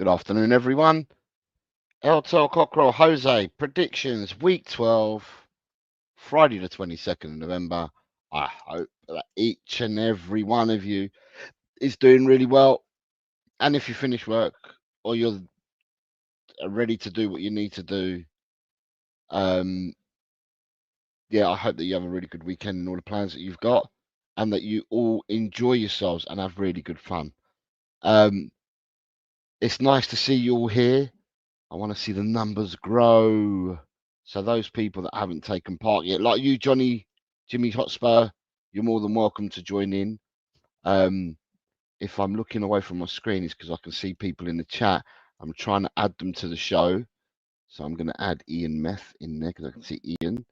Good afternoon, everyone. Tel Cockerel, Jose, predictions, week 12, Friday the 22nd of November. I hope that each and every one of you is doing really well. And if you finish work or you're ready to do what you need to do, yeah, I hope that you have a really good weekend and all the plans that you've got, and that you all enjoy yourselves and have really good fun. It's nice to see you all here. I want to see the numbers grow. So those people that haven't taken part yet, like you, Jimmy Hotspur, you're more than welcome to join in. If I'm looking away from my screen, it's because I can see people in the chat. I'm trying to add them to the show. So I'm going to add Ian Meth in there because I can see Ian.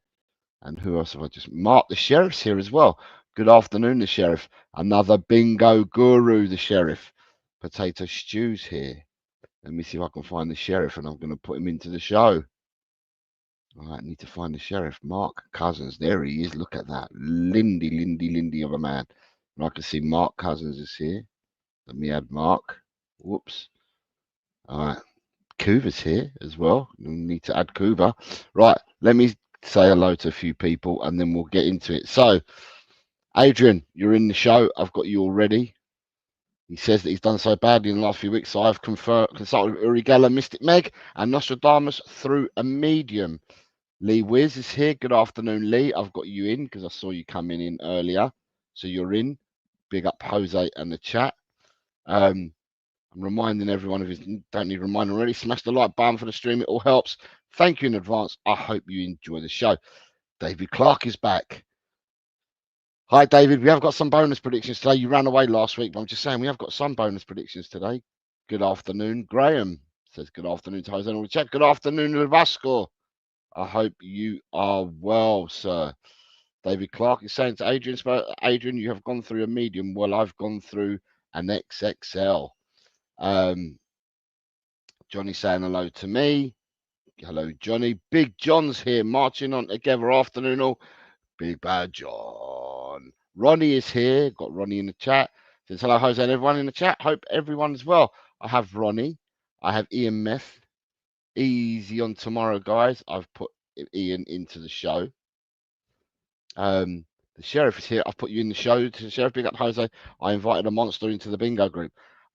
And who else have I just... Mark, the Sheriff's here as well. Good afternoon, the Sheriff. Another bingo guru, the Sheriff. Potato Stew's here. Let me see if I can find the Sheriff, and I'm going to put him into the show. All right, I need to find the Sheriff. Mark Cousins. There he is. Look at that. Lindy of a man. And I can see Mark Cousins is here. Let me add Mark. Whoops. All right. Kuva's here as well. We need to add Kuva. Right. Let me say hello to a few people, and then we'll get into it. So, Adrian, you're in the show. I've got you already. He says that he's done so badly in the last few weeks, so I've consulted with Uri Geller, Mystic Meg, and Nostradamus through a medium. Lee Wiz is here. Good afternoon, Lee. I've got you in because I saw you coming in earlier. So you're in. Big up Jose and the chat. I'm reminding everyone, if you don't need reminding already, smash the like button for the stream. It all helps. Thank you in advance. I hope you enjoy the show. David Clark is back. Hi, David. We have got some bonus predictions today. You ran away last week, but I'm just saying we have got some bonus predictions today. Good afternoon. Graham says good afternoon to Jose and all the chat. Good afternoon, Vasco. I hope you are well, sir. David Clark is saying to Adrian, Adrian, you have gone through a medium. Well, I've gone through an XXL. Johnny saying hello to me. Hello, Johnny. Big John's here, marching on together. Afternoon, all. Big Bad John. Ronnie is here. Got Ronnie in the chat. Says hello, Jose, and everyone in the chat. Hope everyone's well. I have Ronnie. I have Ian Meth. Easy on tomorrow, guys. I've put Ian into the show. The Sheriff is here. I've put you in the show. To the Sheriff, big up, Jose. I invited a monster into the bingo group.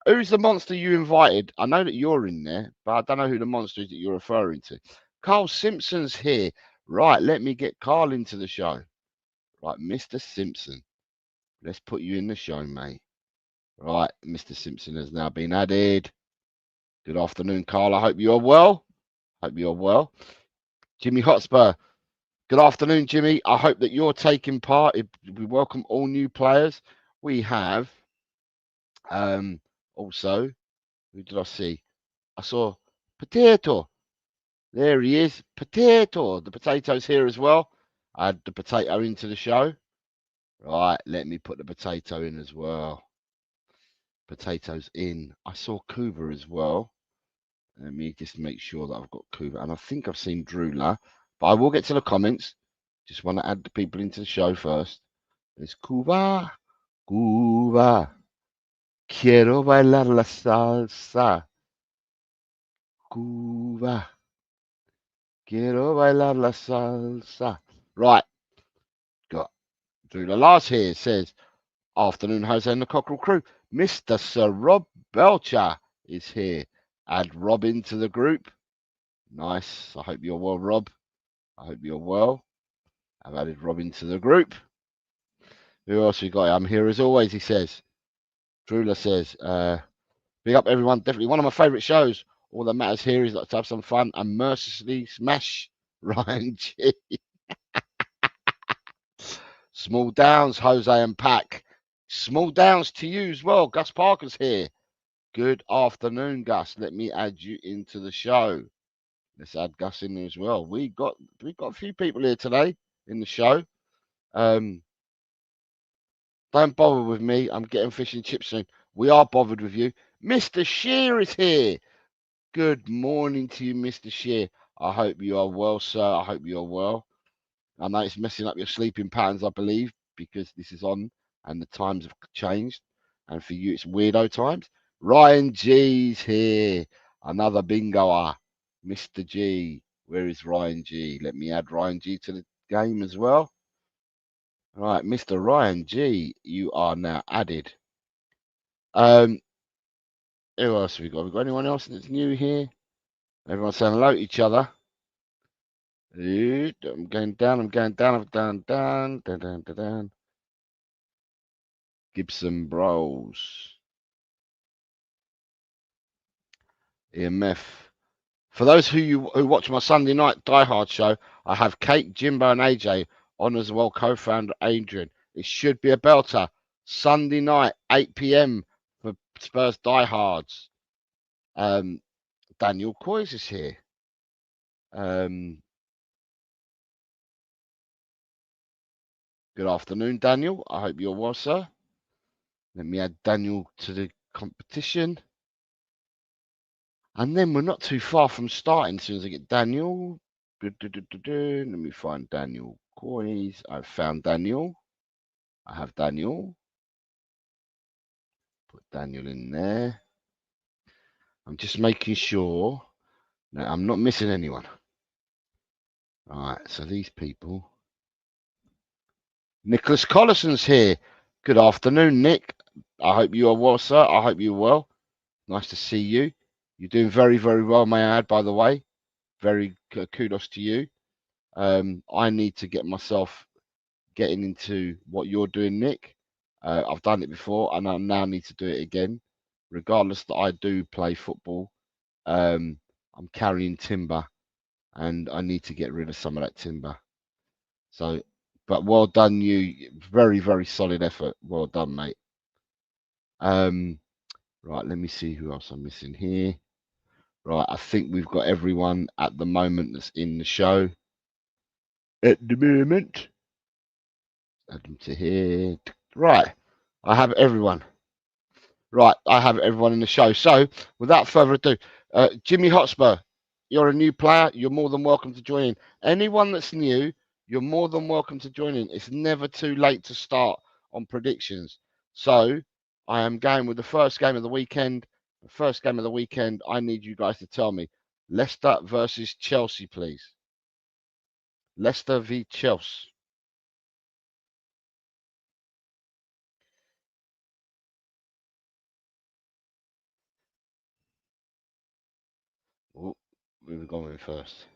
Who's the monster you invited? I know that you're in there, but I don't know who the monster is that you're referring to. Carl Simpson's here. Right, let me get Carl into the show. Right, Mr. Simpson. Let's put you in the show, mate. Right, Mr. Simpson has now been added. Good afternoon, Carl. I hope you're well. Hope you're well. Jimmy Hotspur. Good afternoon, Jimmy. I hope that you're taking part. We welcome all new players. We have also, who did I see? I saw Potato. There he is. Potato. The potato's here as well. I had the potato into the show. Right, let me put the potato in as well. Potatoes in. I saw Kuva as well. Let me just make sure that I've got Kuva. And I think I've seen Drula. But I will get to the comments. Just want to add the people into the show first. There's Kuva. Kuva. Quiero bailar la salsa. Kuva. Quiero bailar la salsa. Right. Got Drula Lars here. Says, afternoon, Jose and the Cockerel crew. Mr. Sir Rob Belcher is here. Add Rob into the group. Nice. I hope you're well, Rob. I hope you're well. I've added Rob into the group. Who else we got? I'm here as always, he says. Drula says, big up everyone. Definitely one of my favourite shows. All that matters here is to have some fun and mercilessly smash Ryan G. Small downs, Jose and Pack. Small downs to you as well. Gus Parker's here. Good afternoon, Gus. Let me add you into the show. Let's add Gus in there as well. We got a few people here today in the show. Don't bother with me. I'm getting fish and chips soon. We are bothered with you. Mr. Shear is here. Good morning to you, Mr. Shear. I hope you are well, sir. I hope you're well. I know it's messing up your sleeping patterns, I believe, because this is on and the times have changed. And for you, it's weirdo times. Ryan G's here. Another bingoer. Mr. G. Where is Ryan G? Let me add Ryan G to the game as well. Right, Mr. Ryan G, you are now added. Who else have we got? Have we got anyone else that's new here? Everyone saying hello to each other. I'm going down, I'm going down, I'm down, down, down, down, down, down. Gibson Bros. EMF. For those who watch my Sunday night Die Hard show, I have Kate, Jimbo, and AJ on as well, co-founder Adrian. It should be a belter. Sunday night, 8 p.m. for Spurs Die Hards. Daniel Coys is here. Good afternoon, Daniel. I hope you're well, sir. Let me add Daniel to the competition. And then we're not too far from starting as soon as I get Daniel. Let me find Daniel Coys. I've found Daniel. I have Daniel. Put Daniel in there. I'm just making sure that I'm not missing anyone. All right, so these people. Nicholas Collison's here. Good afternoon, Nick. I hope you are well, sir. I hope you're well. Nice to see you. You're doing very, very well, may I add, by the way. Very kudos to you. I need to get myself getting into what you're doing, Nick. I've done it before, and I now need to do it again. Regardless that I do play football, I'm carrying timber, and I need to get rid of some of that timber. So, but well done, you. Very, very solid effort. Well done, mate. Right, let me see who else I'm missing here. Right, I think we've got everyone at the moment that's in the show. At the moment. Add them to here. Right, I have everyone. Right, I have everyone in the show. So, without further ado, Jimmy Hotspur, you're a new player. You're more than welcome to join in. Anyone that's new, you're more than welcome to join in. It's never too late to start on predictions. So, I am going with the first game of the weekend. The first game of the weekend, I need you guys to tell me. Leicester versus Chelsea, please. Leicester v Chelsea. Oh, we've gone with first.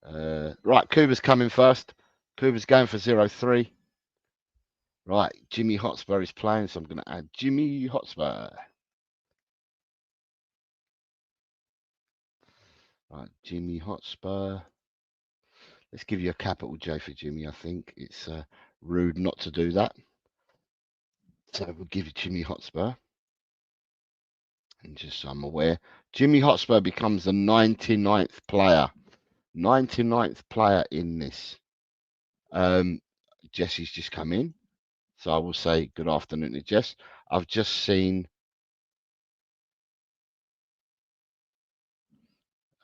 Right, Kuba's coming first. Kuba's going for 0-3. Right, Jimmy Hotspur is playing, so I'm going to add Jimmy Hotspur. Right, Jimmy Hotspur. Let's give you a capital J for Jimmy, I think. It's rude not to do that. So we'll give you Jimmy Hotspur. And just so I'm aware, Jimmy Hotspur becomes the 99th player. 99th player in this. Jesse's just come in. So I will say good afternoon to Jess. I've just seen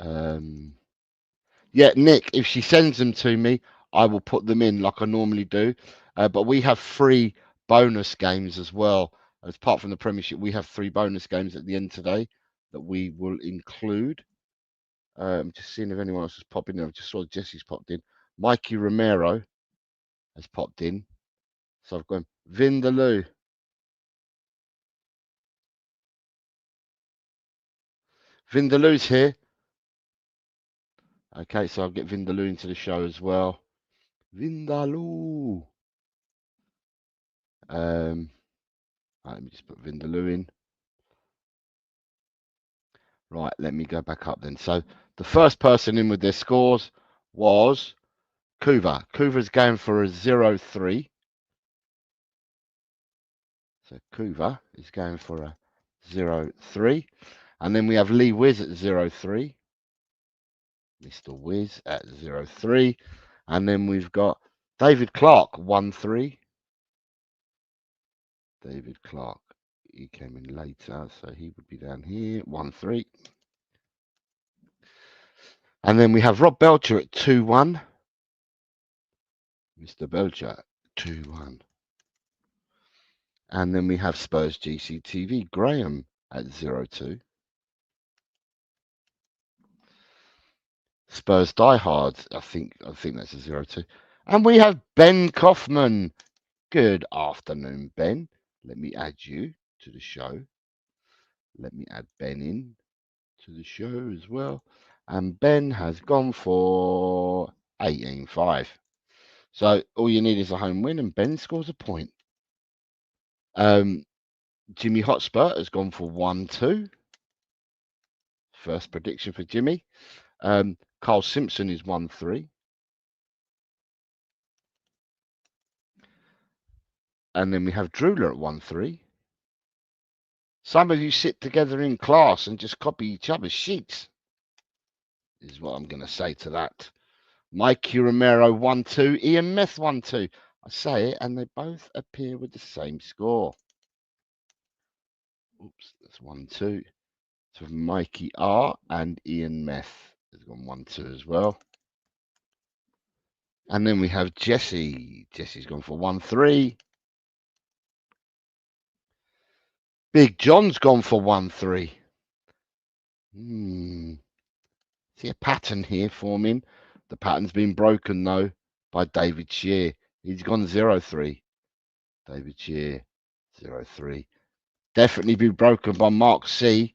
yeah, Nick, if she sends them to me, I will put them in like I normally do. But we have 3 bonus games as well. As apart from the Premiership, we have 3 bonus games at the end today that we will include. I'm just seeing if anyone else has popped in. I just saw Jesse's popped in. Mikey Romero has popped in. So I've gone Vindaloo. Vindaloo's here. Okay, so I'll get Vindaloo into the show as well. Vindaloo. Right, let me just put Vindaloo in. Right, let me go back up then. So the first person in with their scores was Kuva. Kuva's going for a 0-3. So Kuva is going for a 0-3. And then we have Lee Wiz at 0-3. Mr. Wiz at 0-3. And then we've got David Clark, 1-3. David Clark, he came in later, so he would be down here, 1-3. And then we have Rob Belcher at 2-1. Mr. Belcher, 2-1. And then we have Spurs GCTV, Graham at 0-2. Spurs diehards, I think that's a 0-2. And we have Ben Kaufman. Good afternoon, Ben. Let me add you to the show. Let me add Ben in to the show as well. And Ben has gone for 18-5. So all you need is a home win, and Ben scores a point. Jimmy Hotspur has gone for 1-2. First prediction for Jimmy. Carl Simpson is 1-3. And then we have Drooler at 1-3. Some of you sit together in class and just copy each other's sheets, is what I'm going to say to that. Mikey Romero 1-2. Ian Meth 1-2. I say it, and they both appear with the same score. Oops, that's 1-2. So Mikey R and Ian Meth has gone 1-2 as well. And then we have Jesse. Jesse's gone for 1-3. Big John's gone for 1-3. See a pattern here forming. The pattern's been broken though by David Shear. He's gone 0-3. David Shear 0-3. Definitely been broken by Mark C.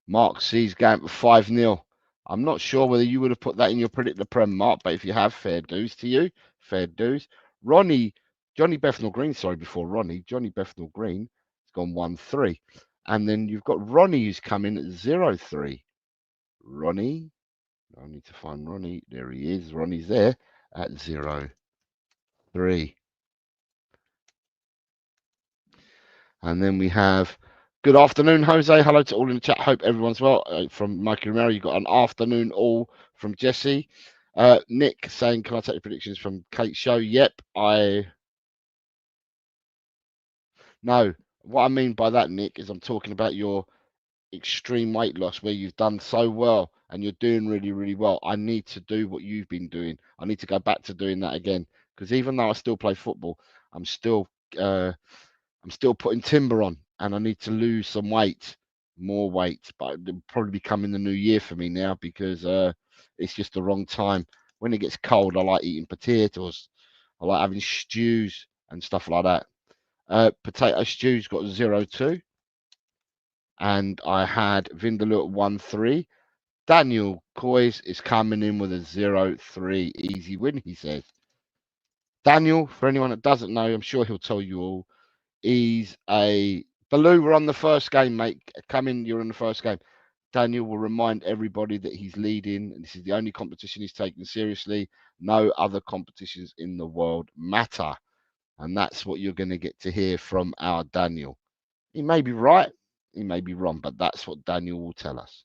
Mark C's going for 5-0. I'm not sure whether you would have put that in your Predict the Prem, Mark, but if you have, fair dues to you. Fair dues. Johnny Bethnal Green, sorry, before Ronnie. Johnny Bethnal Green has gone 1-3. And then you've got Ronnie who's come in at 0-3. Ronnie. I need to find Ronnie. There he is. Ronnie's there at 0-3. And then we have good afternoon, Jose. Hello to all in the chat. Hope everyone's well. From Mikey Romero, you got an afternoon all from Jesse. Nick saying, can I take the predictions from Kate's show? Yep. No, what I mean by that, Nick, is I'm talking about your extreme weight loss where you've done so well and you're doing really, really well. I need to do what you've been doing. I need to go back to doing that again, because even though I still play football, I'm still putting timber on, and I need to lose some weight, more weight. But it'll probably be coming the new year for me now, because it's just the wrong time. When it gets cold, I like eating potatoes. I like having stews and stuff like that. Potato stew's got 0-2. And I had Vindaloo at 1-3. Daniel Coys is coming in with a 0-3 easy win, he says. Daniel, for anyone that doesn't know, I'm sure he'll tell you all, he's a Baloo. We're on the first game, mate. Come in, you're on the first game. Daniel will remind everybody that he's leading, and this is the only competition he's taken seriously. No other competitions in the world matter. And that's what you're going to get to hear from our Daniel. He may be right, he may be wrong, but that's what Daniel will tell us.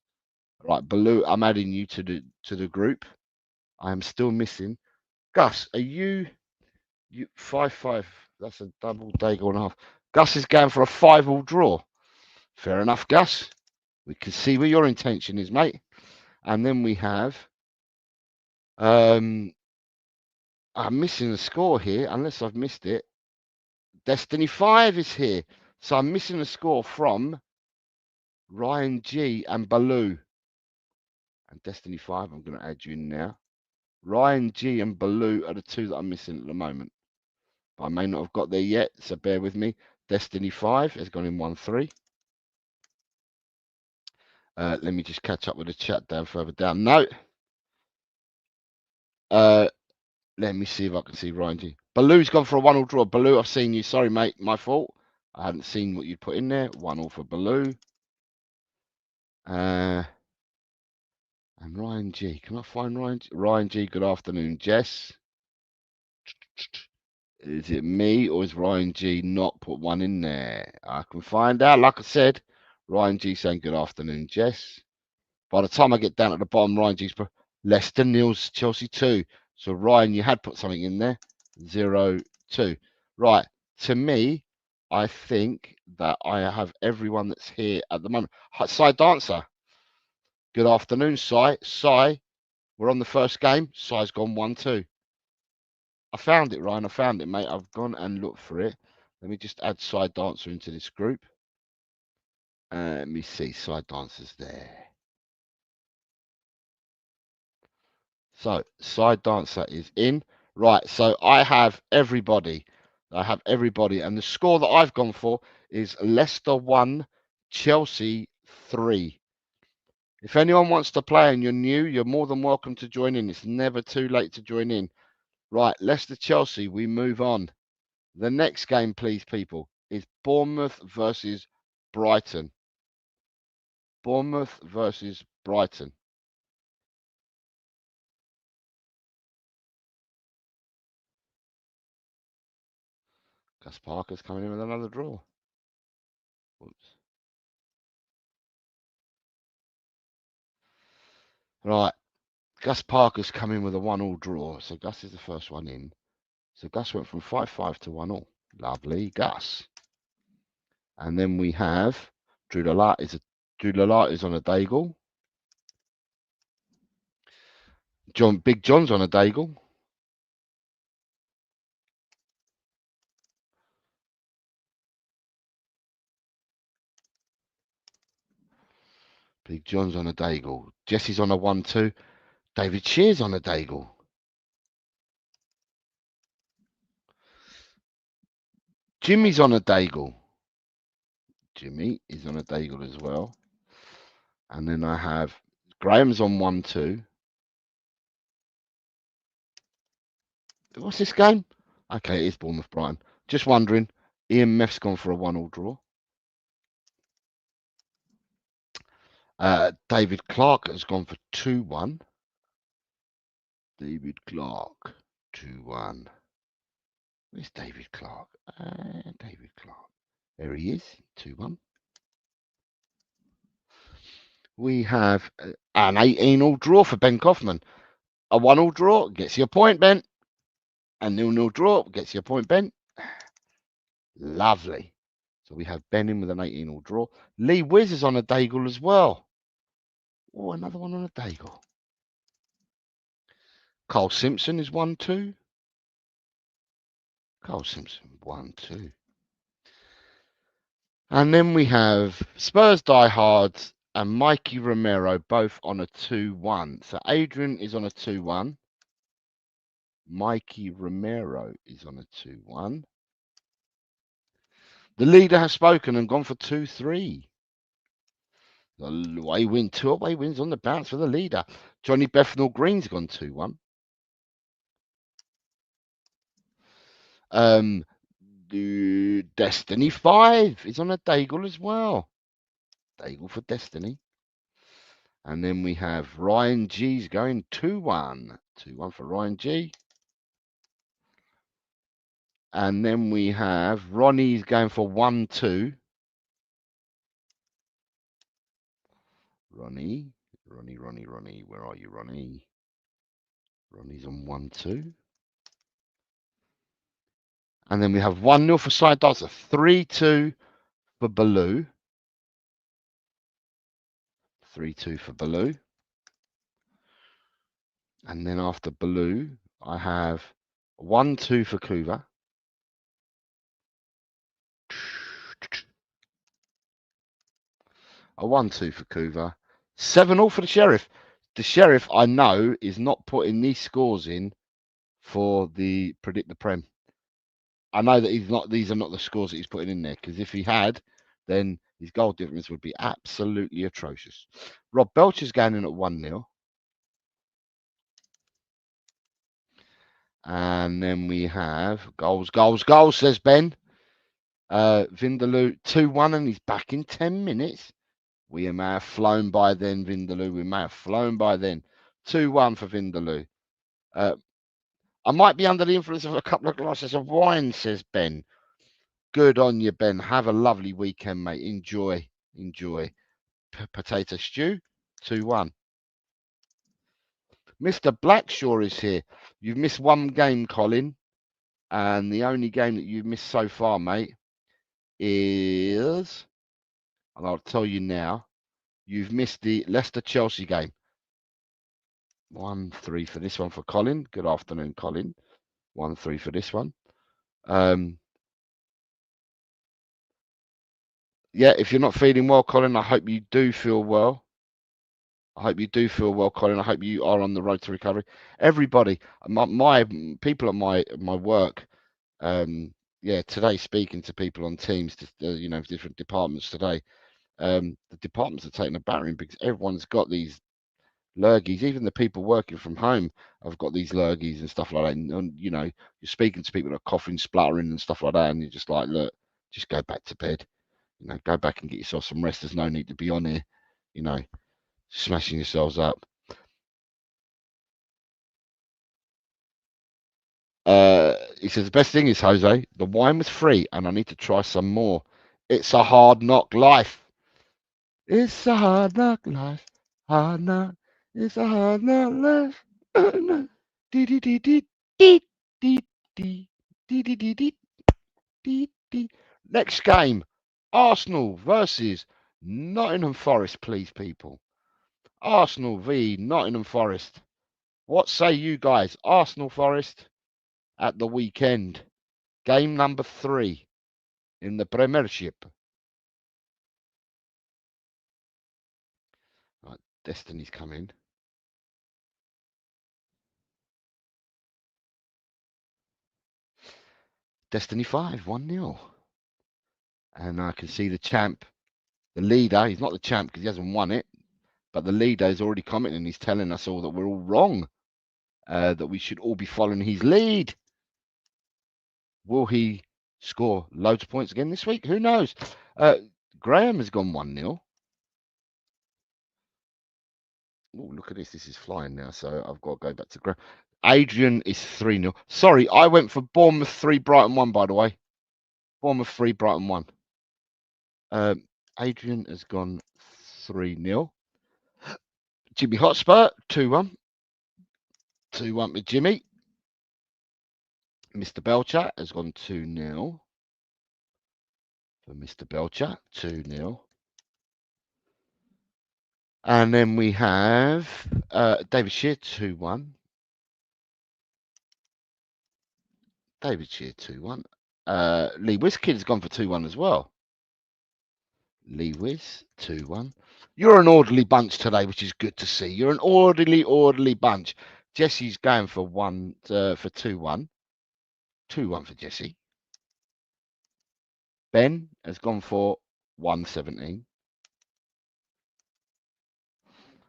Right, Baloo, I'm adding you to the group. I am still missing. Gus, are you 5-5? That's a double Dago and a half. Gus is going for a 5-all draw. Fair enough, Gus. We can see where your intention is, mate. And then we have I'm missing a score here, unless I've missed it. Destiny 5 is here. So I'm missing a score from Ryan G and Baloo. And Destiny 5, I'm going to add you in now. Ryan G and Baloo are the two that I'm missing at the moment. But I may not have got there yet, so bear with me. Destiny 5 has gone in 1-3. Let me just catch up with the chat down further down. No. Let me see if I can see Ryan G. Baloo's gone for a 1-all draw. Baloo, I've seen you. Sorry, mate. My fault. I hadn't seen what you'd put in there. 1-all for Baloo. And Ryan G. Can I find Ryan G? Ryan G, good afternoon. Jess. Is it me, or is Ryan G not put one in there? I can find out. Like I said, Ryan G saying good afternoon, Jess. By the time I get down at the bottom, Ryan G's put Leicester nils, Chelsea 2. So Ryan, you had put something in there. 0-2. Right. To me, I think that I have everyone that's here at the moment. Sai Dancer. Good afternoon, Sai. Sai, we're on the first game. Sai's gone 1-2. I found it, Ryan. I found it, mate. I've gone and looked for it. Let me just add Sai Dancer into this group. Let me see. Side dancers there. So side dancer is in. Right. So I have everybody. And the score that I've gone for is Leicester 1, Chelsea 3. If anyone wants to play and you're new, you're more than welcome to join in. It's never too late to join in. Right, Leicester Chelsea, we move on. The next game, please, people, is Bournemouth versus Brighton. Bournemouth versus Brighton. Gus Parker's coming in with another draw. Oops. Right, Gus Parker's coming with a 1-1 draw. So Gus is the first one in. So Gus went from 5-5 to 1-1. Lovely, Gus. And then we have Drew Lalat is on a Daigle. Big John's on a Daigle. Big John's on a Daigle. Jesse's on a 1-2. David Shear's on a Daigle. Jimmy's on a Daigle. Jimmy is on a Daigle as well. And then I have Graham's on 1-2. What's this game? Okay, it is Bournemouth Brighton. Just wondering. Ian Meff's gone for a 1-1 draw. David Clark has gone for 2-1. David Clark, 2-1. Where's David Clark? David Clark. There he is, 2-1. We have an 18-all draw for Ben Kaufman. A 1-1 draw gets you a point, Ben. A 0-0 draw gets you a point, Ben. Lovely. So we have Ben in with an 18-all draw. Lee Wiz is on a Daigle as well. Oh, another one on a Daigle. Carl Simpson is 1-2. Carl Simpson, 1-2. And then we have Spurs Diehards and Mikey Romero both on a 2-1. So Adrian is on a 2-1. Mikey Romero is on a 2-1. The leader has spoken and gone for 2-3. The away win, 2 away wins on the bounce for the leader. Johnny Bethnal Green's gone 2-1. The Destiny 5 is on a Daigle as well. Daigle for Destiny. And then we have Ryan G's going 2-1. 2-1 for Ryan G. And then we have Ronnie's going for 1-2. Ronnie. Where are you, Ronnie? Ronnie's on 1-2. And then we have 1-0 for Side Dancer, 3-2 for Baloo. 3-2 for Baloo. And then after Baloo, I have 1-2 for Kuva. A 1-2 for Kuva. 7-all for the Sheriff. The Sheriff, I know, is not putting these scores in for the Predict the Prem. I know that he's not. These are not the scores that he's putting in there, because if he had, then his goal difference would be absolutely atrocious. Rob Belcher's going in at 1-0. And then we have goals, says Ben. Vindaloo 2-1, and he's back in 10 minutes. We may have flown by then, Vindaloo. We may have flown by then. 2-1 for Vindaloo. I might be under the influence of a couple of glasses of wine, says Ben. Good on you, Ben. Have a lovely weekend, mate. Enjoy. Potato stew, 2-1. Mr. Blackshaw is here. You've missed one game, Colin. And the only game that you've missed so far, mate, is, and I'll tell you now, you've missed the Leicester-Chelsea game. 1-3 for this one for Colin. Good afternoon, Colin. 1-3 for this one. Yeah, if you're not feeling well, Colin, I hope you do feel well. I hope you do feel well, Colin. I hope you are on the road to recovery. Everybody, my people at my work, yeah, today speaking to people on teams, you know, different departments today. The departments are taking a battering because everyone's got these lurgies. Even the people working from home have got these lurgies and stuff like that. And you know, you're speaking to people that are coughing, spluttering, and stuff like that, and you're just like, look, just go back to bed. You know, go back and get yourself some rest. There's no need to be on here, you know, smashing yourselves up. He says the best thing is, Jose, the wine was free, and I need to try some more. It's a hard knock life. It's a hard knock life. Hard knock. It's a hard knock life. Dee dee dee dee dee dee dee dee dee dee dee dee dee. Next game, Arsenal versus Nottingham Forest, please, people. Arsenal v Nottingham Forest. What say you guys? Arsenal Forest at the weekend. Game number 3 in the Premiership. Right, Destiny's coming. Destiny 5, 1-0. And I can see the champ, the leader. He's not the champ because he hasn't won it, but the leader is already commenting and he's telling us all that we're all wrong, that we should all be following his lead. Will he score loads of points again this week? Who knows? Graham has gone 1-0. Oh, look at this. This is flying now, so I've got to go back to Graham. Adrian is 3-0. Sorry, I went for Bournemouth 3, Brighton 1, by the way. Bournemouth 3, Brighton 1. Adrian has gone 3-0. Jimmy Hotspur, 2-1. 2-1 with Jimmy. Mr. Belcher has gone 2-0. For Mr. Belcher, 2-0. And then we have David Shear, 2-1. David Shear, 2-1. Lee Wiskid has gone for 2-1 as well. Lee Wiz, 2-1. You're an orderly bunch today, which is good to see. You're an orderly bunch. Jesse's going for 2-1. 2-1 for Jesse. Ben has gone for 117.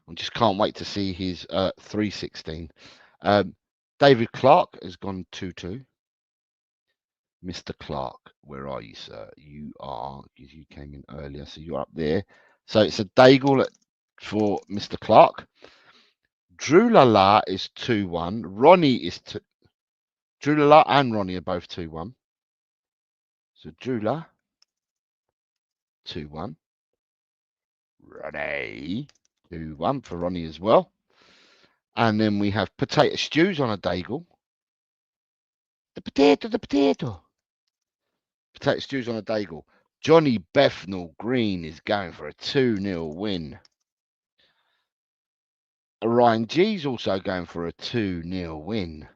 I just can't wait to see his 316. David Clark has gone 2-2. Mr. Clark, where are you, sir? You are, because you came in earlier, so you're up there. So it's a Daigle for Mr. Clark. Drew Lala is 2-1. Ronnie is 2. Drew Lala and Ronnie are both 2-1. So Drew La, 2-1. Ronnie, 2-1 for Ronnie as well. And then we have Potato Stews on a Daigle. The potato. Potato Stews on a Daigle. Johnny Bethnal Green is going for a 2-0 win. Ryan G's also going for a 2-0 win.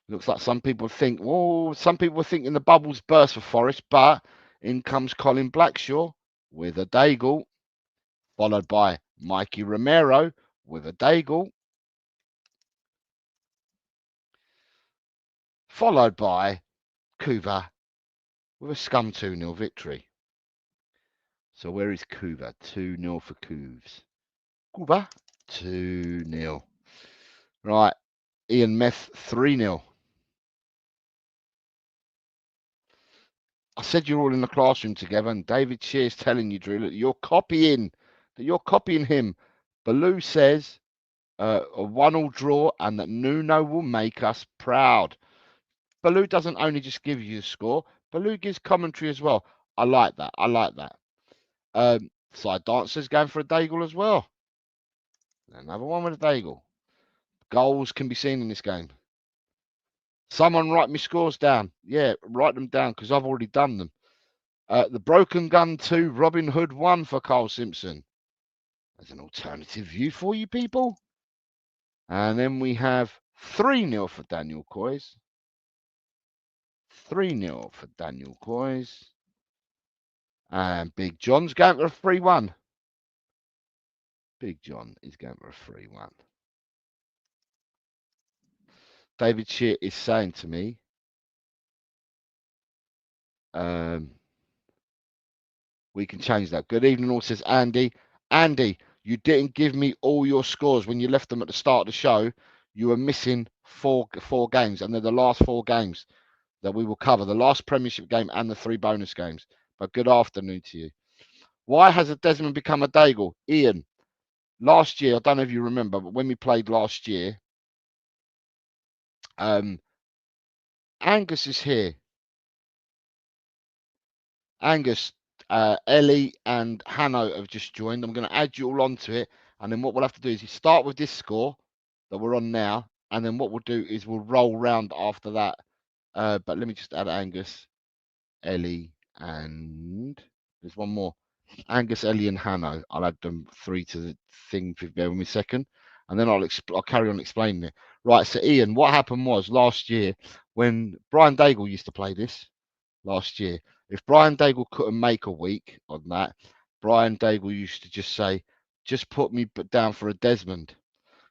Looks like some people think, well, some people are thinking the bubbles burst for Forest, but in comes Colin Blackshaw with a Daigle, followed by Mikey Romero with a Daigle, followed by Kuva with a scum 2-0 victory. So where is Kuva? 2-0 for Coovs. Kuva, 2-0. Right, Ian Meth, 3-0. I said you're all in the classroom together, and David Shear's telling you, Drew, that you're copying him. Baloo says a 1-1 draw and that Nuno will make us proud. Baloo doesn't only just give you the score, Baloo gives commentary as well. I like that. Side Dancer's going for a Daigle as well. Another one with a Daigle. Goals can be seen in this game. Someone write me scores down. Yeah, write them down because I've already done them. The Broken Gun 2, Robin Hood 1 for Carl Simpson. There's an alternative view for you people. And then we have 3-0 for Daniel Coys. 3-0 for Daniel Coys. And Big John's going for a 3-1. Big John is going for a 3-1. David Shear is saying to me, we can change that. Good evening, all, says Andy. Andy, you didn't give me all your scores when you left them at the start of the show. You were missing four games, and they're the last 4 games that we will cover. The last Premiership game and the 3 bonus games. But good afternoon to you. Why has a Desmond become a Daigle? Ian, last year, I don't know if you remember, but when we played last year, Angus is here. Angus, Ellie and Hanno have just joined. I'm going to add you all onto it. And then what we'll have to do is you start with this score that we're on now. And then what we'll do is we'll roll round after that. But let me just add Angus, Ellie, and there's one more. Angus, Ellie, and Hanno. I'll add them 3 to the thing. If you bear with me a second. And then I'll carry on explaining it. Right, so Ian, what happened was last year when Brian Daigle used to play this last year, if Brian Daigle couldn't make a week on that, Brian Daigle used to just say, just put me down for a Desmond.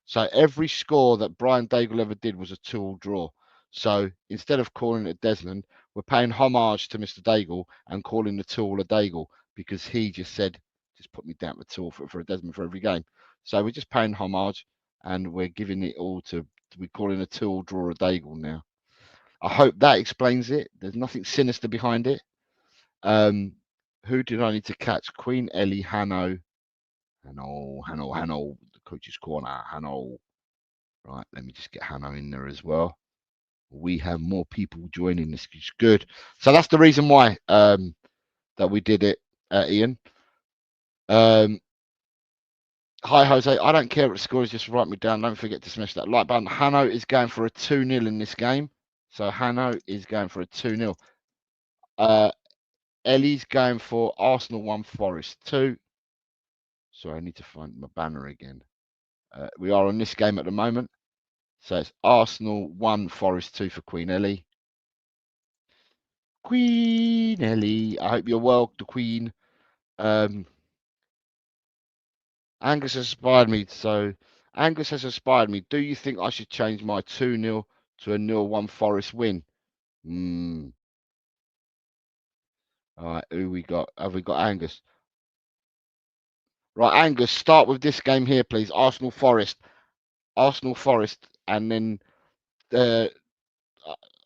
So every score that Brian Daigle ever did was a 2-all draw. So instead of calling it Desmond, we're paying homage to Mr. Daigle and calling the 2-all a Daigle because he just said, just put me down for 2-all for a Desmond for every game. So we're just paying homage and we're giving it all to, we're calling a 2-all draw a Daigle now. I hope that explains it. There's nothing sinister behind it. Who did I need to catch? Queen Ellie, Hanno, the coach's corner, Hanno. Right, let me just get Hanno in there as well. We have more people joining. This is good. So that's the reason why that we did it, Ian. Hi, Jose. I don't care what the score is. Just write me down. Don't forget to smash that like button. Hanno is going for a 2-0 in this game. So Hanno is going for a 2-0. Ellie's going for Arsenal 1, Forest 2. Sorry, I need to find my banner again. We are on this game at the moment. So it's Arsenal 1, Forest 2 for Queen Ellie. Queen Ellie, I hope you're well, the Queen. Angus has inspired me. So Angus has inspired me. Do you think I should change my 2-0 to a 0-1 Forest win? All right, who we got? Have we got Angus? Right, Angus, start with this game here, please. Arsenal Forest, and then I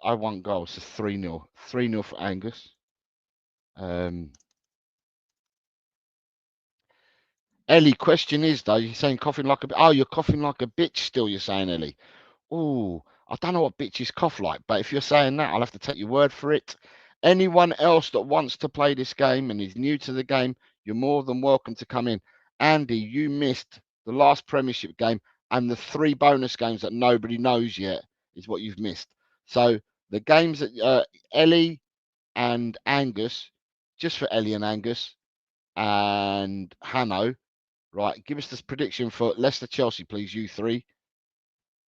want goals. So 3-0, 3-0 for Angus. Ellie, question is though, you're saying coughing like a oh, you're coughing like a bitch still. You're saying, Ellie. Oh, I don't know what bitches cough like, but if you're saying that, I'll have to take your word for it. Anyone else that wants to play this game and is new to the game, you're more than welcome to come in. Andy, you missed the last Premiership game and the 3 bonus games that nobody knows yet is what you've missed. So the games that Ellie and Angus, just for Ellie and Angus and Hanno, right? Give us this prediction for Leicester Chelsea, please, you 3.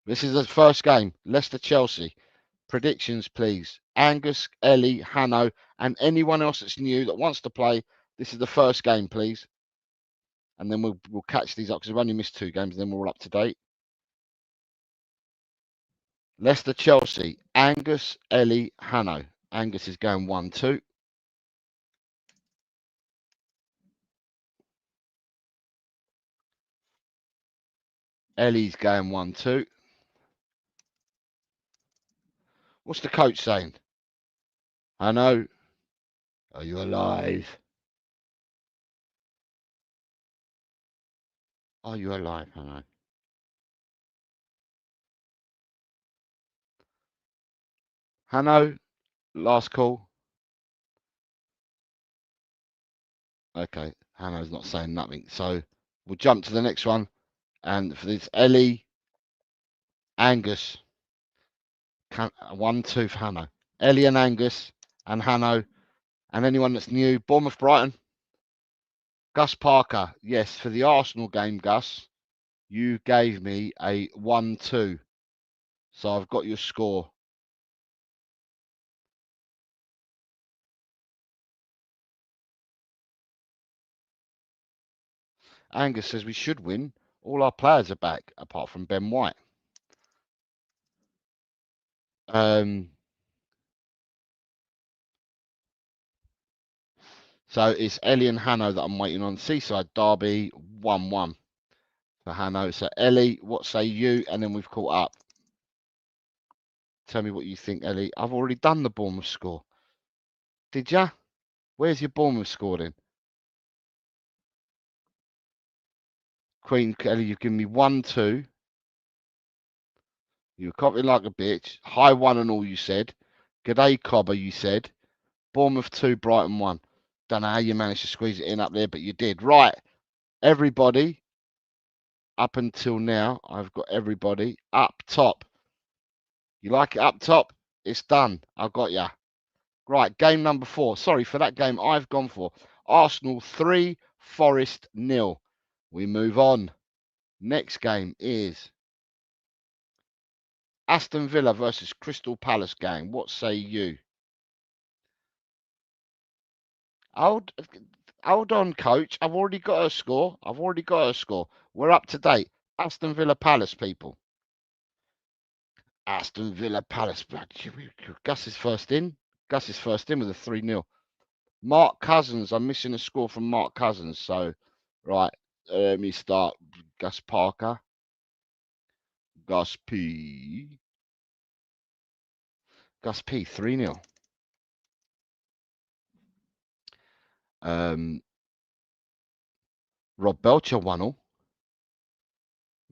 This is the first game, Leicester Chelsea. Predictions, please. Angus, Ellie, Hanno, and anyone else that's new that wants to play. This is the first game, please. And then we'll catch these up because we've only missed 2 games, and then we're all up to date. Leicester Chelsea, Angus, Ellie, Hanno. Angus is going 1-2. Ellie's going 1-2. What's the coach saying? Hanno, are you alive? Are you alive, Hanno? Hanno, last call. Okay, Hanno's not saying nothing. So we'll jump to the next one. And for this, Ellie, Angus, 1-2 for Hanno. Ellie and Angus and Hanno. And anyone that's new, Bournemouth, Brighton. Gus Parker, yes, for the Arsenal game, Gus, you gave me a 1-2. So I've got your score. Angus says we should win. All our players are back, apart from Ben White. So it's Ellie and Hanno that I'm waiting on. Seaside Derby, 1-1 for Hanno. So Ellie, what say you? And then we've caught up. Tell me what you think, Ellie. I've already done the Bournemouth score. Did ya? Where's your Bournemouth score then? Queen Ellie, you've given me 1-2. You were copying like a bitch. High 1 and all, you said. G'day, Cobber, you said. Bournemouth 2, Brighton 1. Don't know how you managed to squeeze it in up there, but you did. Right, everybody, up until now, I've got everybody up top. You like it up top? It's done. I've got ya. Right, game number 4. Sorry for that game I've gone for. Arsenal 3, Forest 0. We move on. Next game is Aston Villa versus Crystal Palace game. What say you? Hold on, coach. I've already got a score. We're up to date. Aston Villa Palace, people. Aston Villa Palace. Gus is first in. Gus is first in with a 3-0. Mark Cousins. I'm missing a score from Mark Cousins. So, right. Let me start. Gus Parker. Gus P. Gus P. 3-0. Rob Belcher 1-0.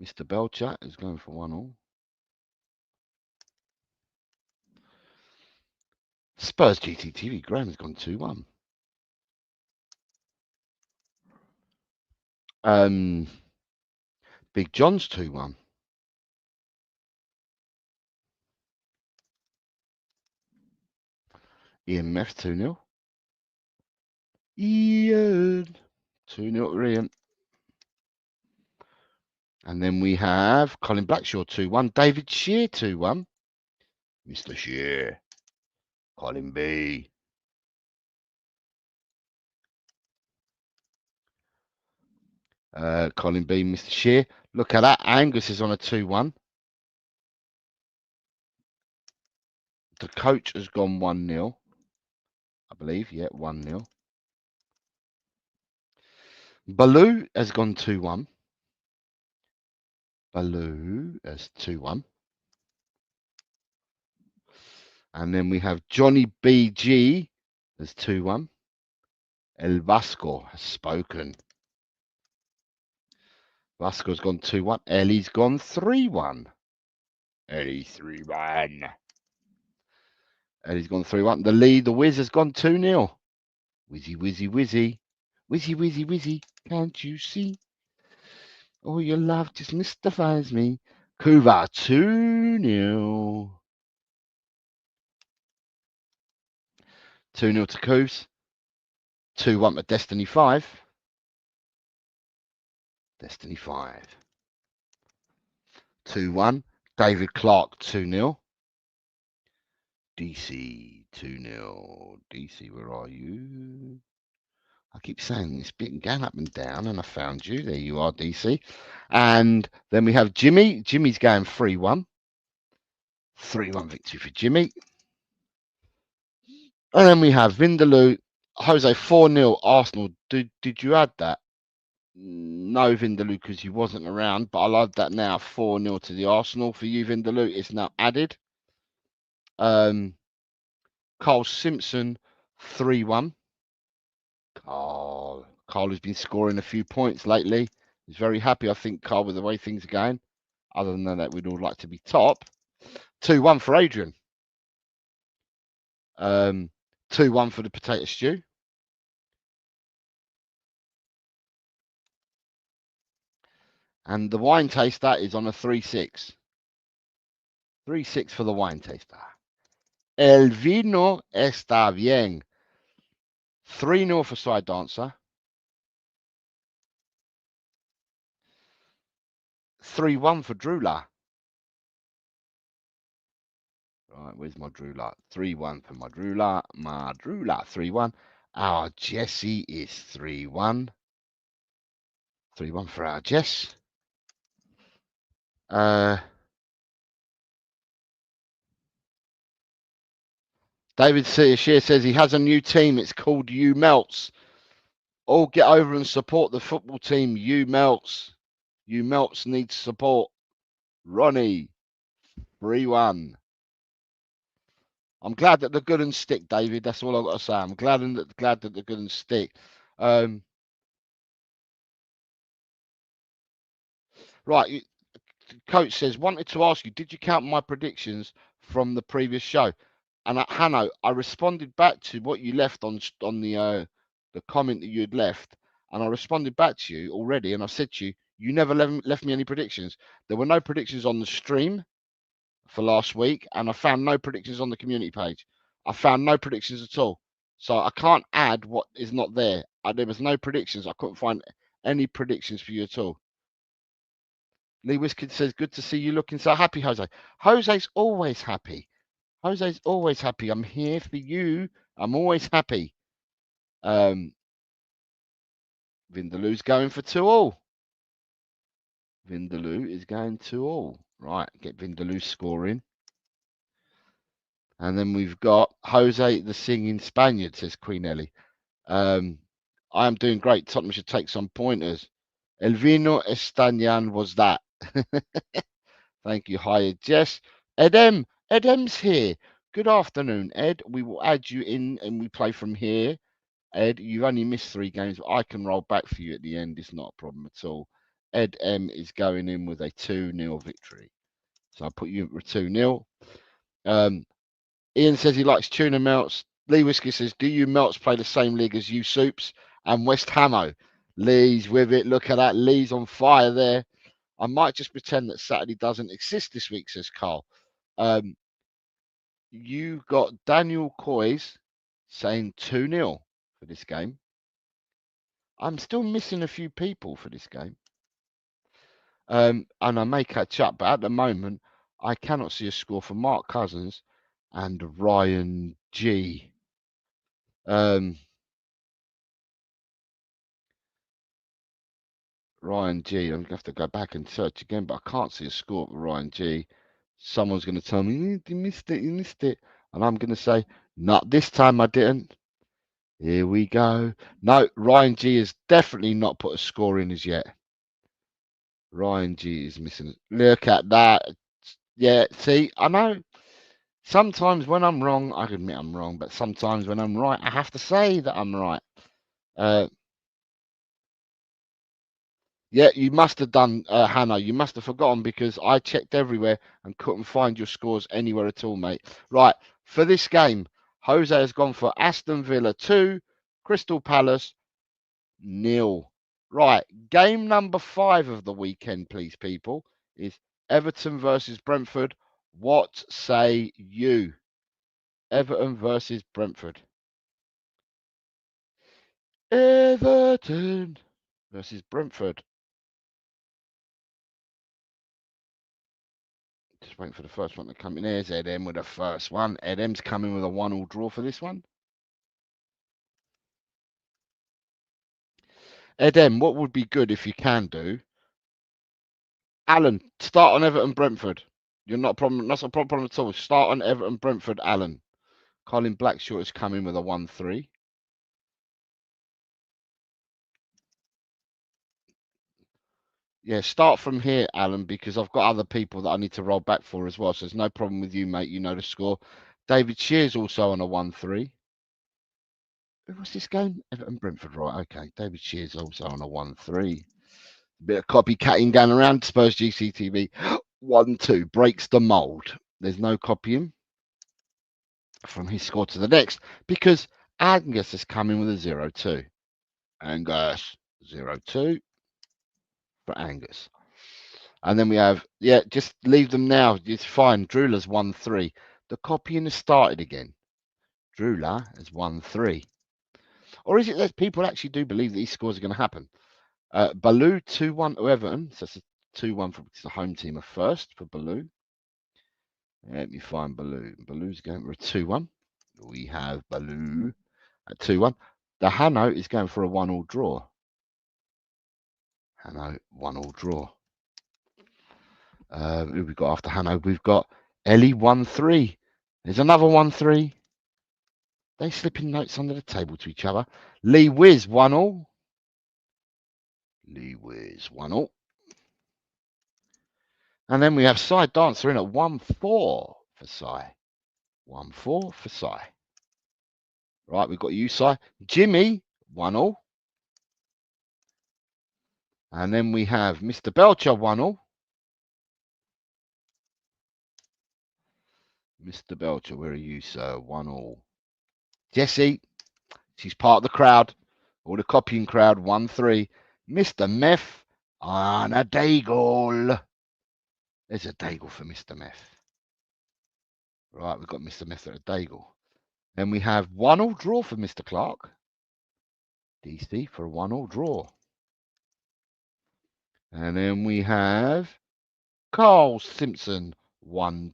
Mr. Belcher is going for 1-0. Spurs GTTV. Graham's gone 2-1. Big John's 2-1. Ian Meth 2-0. Ian 2-0 Ian. And then we have Colin Blackshaw 2-1. David Shear 2-1. Mr. Shear. Colin B. Colin B. Mr. Shear. Look at that. Angus is on a 2-1. The coach has gone 1-0. I believe. Yeah, 1-0. Baloo has gone 2-1. Baloo has 2-1. And then we have Johnny BG as 2-1. El Vasco has spoken. Vasco's gone 2-1. Ellie's gone 3-1. Ellie 3-1. Ellie's gone 3-1. The lead, the Wiz has gone 2-0. Wizzy, wizzy, wizzy. Wizzy, wizzy, wizzy. Can't you see? Oh, your love just mystifies me. Kuva 2-0. 2-0 to Coos. 2-1 to Destiny 5. Destiny 5. 2-1. David Clark 2-0. DC 2-0. DC, where are you? I keep saying this bit and going up and down, and I found you. There you are, DC. And then we have Jimmy. Jimmy's going 3-1. 3-1 victory for Jimmy. And then we have Vindaloo. Jose 4-0 Arsenal. Did you add that? No, Vindaloo, because you wasn't around, but I'll add that now. 4-0 to the Arsenal for you, Vindaloo. It's now added. Carl Simpson 3-1. Carl has been scoring a few points lately. He's very happy, I think, Carl, with the way things are going. Other than that, we'd all like to be top. 2-1 for Adrian. 2-1 for the potato stew. And the wine taster is on a 3-6. 3-6 for the wine taster. El vino está bien. 3-0 for side dancer. 3-1 for Drula. Right, where's my Drula? 3-1 for my Drula. 3-1. Our Jesse is 3-1. 3-1 for our Jess. David Shear says he has a new team. It's called You Melts. All get over and support the football team. You Melts. You Melts needs support. Ronnie. 3-1. I'm glad that the good and stick, David. That's all I've got to say. I'm glad that the good and stick. Right. Coach says, wanted to ask you, did you count my predictions from the previous show? And Hanno, I responded back to what you left on the comment that you had left, and I responded back to you already, and I said to you, you never left me any predictions. There were no predictions on the stream for last week, and I found no predictions on the community page. I found no predictions at all. So I can't add what is not there. There was no predictions. I couldn't find any predictions for you at all. Lee Wiskins says, good to see you looking so happy, Jose. Jose's always happy. Jose's always happy. I'm here for you. I'm always happy. Vindaloo's going for 2-2. Vindaloo is going 2-2. Right, get Vindaloo scoring. And then we've got Jose the singing Spaniard, says Queen Ellie. I am doing great. Tottenham should take some pointers. El vino estañan was that. Thank you. Hiya, Jess. Edem's here. Good afternoon, Ed. We will add you in and we play from here. Ed, you've only missed 3 games, but I can roll back for you at the end. It's not a problem at all. Ed M is going in with a 2-0 victory. So I'll put you in for 2-0. Ian says he likes tuna melts. Lee Whiskey says, do you melts play the same league as you soups and West Hamo? Lee's with it. Look at that. Lee's on fire there. I might just pretend that Saturday doesn't exist this week, says Carl. You got Daniel Coys saying 2-0 for this game. I'm still missing a few people for this game. And I may catch up, but at the moment, I cannot see a score for Mark Cousins and Ryan G. Ryan G. I'm going to have to go back and search again, but I can't see a score for Ryan G. Someone's going to tell me, you missed it. And I'm going to say, not this time I didn't. Here we go. No, Ryan G has definitely not put a score in as yet. Ryan G is missing. Look at that. Yeah, see, I know. Sometimes when I'm wrong, I admit I'm wrong, but sometimes when I'm right, I have to say that I'm right. Yeah, you must have done, Hannah. You must have forgotten because I checked everywhere and couldn't find your scores anywhere at all, mate. Right, for this game, Jose has gone for Aston Villa 2, Crystal Palace 0. Right, game number 5 of the weekend, please, people, is Everton versus Brentford. What say you? Everton versus Brentford. Everton versus Brentford. Just waiting for the first one to come in. There's Edem with the first one. Edem's coming with a 1-1 draw for this one. Edem, what would be good if you can do? Alan, start on Everton Brentford. You're not a problem. That's a problem at all. Start on Everton Brentford, Alan. Colin Blackshaw is coming with a 1-3. Yeah, start from here, Alan, because I've got other people that I need to roll back for as well. So there's no problem with you, mate. You know the score. David Shear's also on a 1-3. What's this game? Everton Brentford, right? Okay. David Shear's also on a 1-3. Bit of copycatting going around. Spurs GCTV 1-2 breaks the mold. There's no copying from his score to the next because Angus is coming with a 0-2. Angus 0-2 for Angus. And then we have, yeah, just leave them now. It's fine. Drula's 1-3. The copying has started again. Drula has 1-3. Or is it that people actually do believe that these scores are going to happen? Baloo 2-1 to Everton. So it's a 2-1 for the home team of first for Baloo. Let me find Baloo. Baloo's going for a 2-1. We have Baloo at 2-1. The Hanno is going for a 1-1 draw. Hanno 1-1 draw. Who we got after Hanno? We've got Ellie 1-3. There's another 1-3. They slipping notes under the table to each other. Lee Wiz 1-1. Lee Wiz 1-1. And then we have Cy Dancer in at 1-4 for Cy. 1-4 for Cy. Right, we've got you, Cy. Jimmy 1-0. And then we have Mr. Belcher 1-0. Mr. Belcher, where are you, sir? 1-0. Jessie, she's part of the crowd, or the copying crowd. 1-3. Mr. Meth on a daigle. There's a daigle for Mr. Meth. Right, we've got Mr. Meth at a daigle. Then we have 1-1 draw for Mr. Clark. DC for a 1-1 draw. And then we have Carl Simpson 1-2.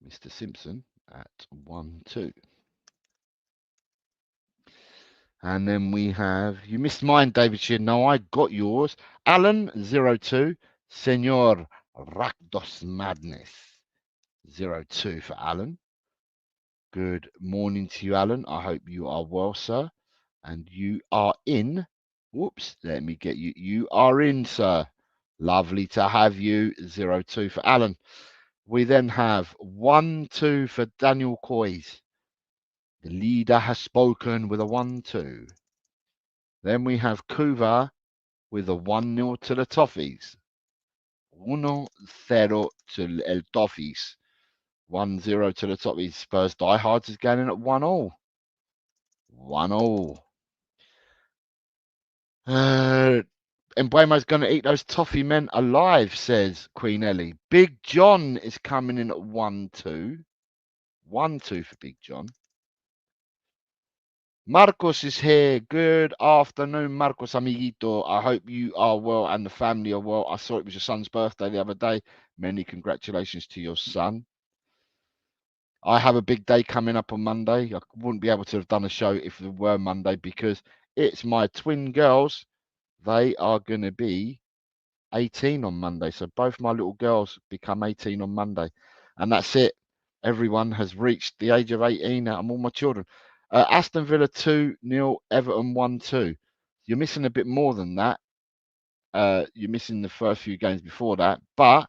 Mr. Simpson at 1-2. And then we have, you missed mine, David Sheehan. No, I got yours. Alan 0-2. Senor Rakdos Madness 0-2 for Alan. Good morning to you, Alan. I hope you are well, sir. And you are in. Whoops, let me get you. You are in, sir. Lovely to have you. 0-2 for Alan. We then have 1-2 for Daniel Coys. The leader has spoken with a 1-2. Then we have Kuva with a 1-0 to the Toffees. 1-0 to El Toffees. 1-0 to the Toffees. Spurs diehards is going in at 1-0. 1-0. Embuemo's going to eat those toffee men alive, says Queen Ellie. Big John is coming in at 1-2. 1-2 for Big John. Marcos is here. Good afternoon, Marcos amiguito. I hope you are well and the family are well. I saw it was your son's birthday the other day. Many congratulations to your son. I have a big day coming up on Monday. I wouldn't be able to have done a show if it were Monday because it's my twin girls. They are going to be 18 on Monday. So both my little girls become 18 on Monday. And that's it. Everyone has reached the age of 18 out of all my children. Aston Villa 2-0, Everton 1-2. You're missing a bit more than that. You're missing the first few games before that. But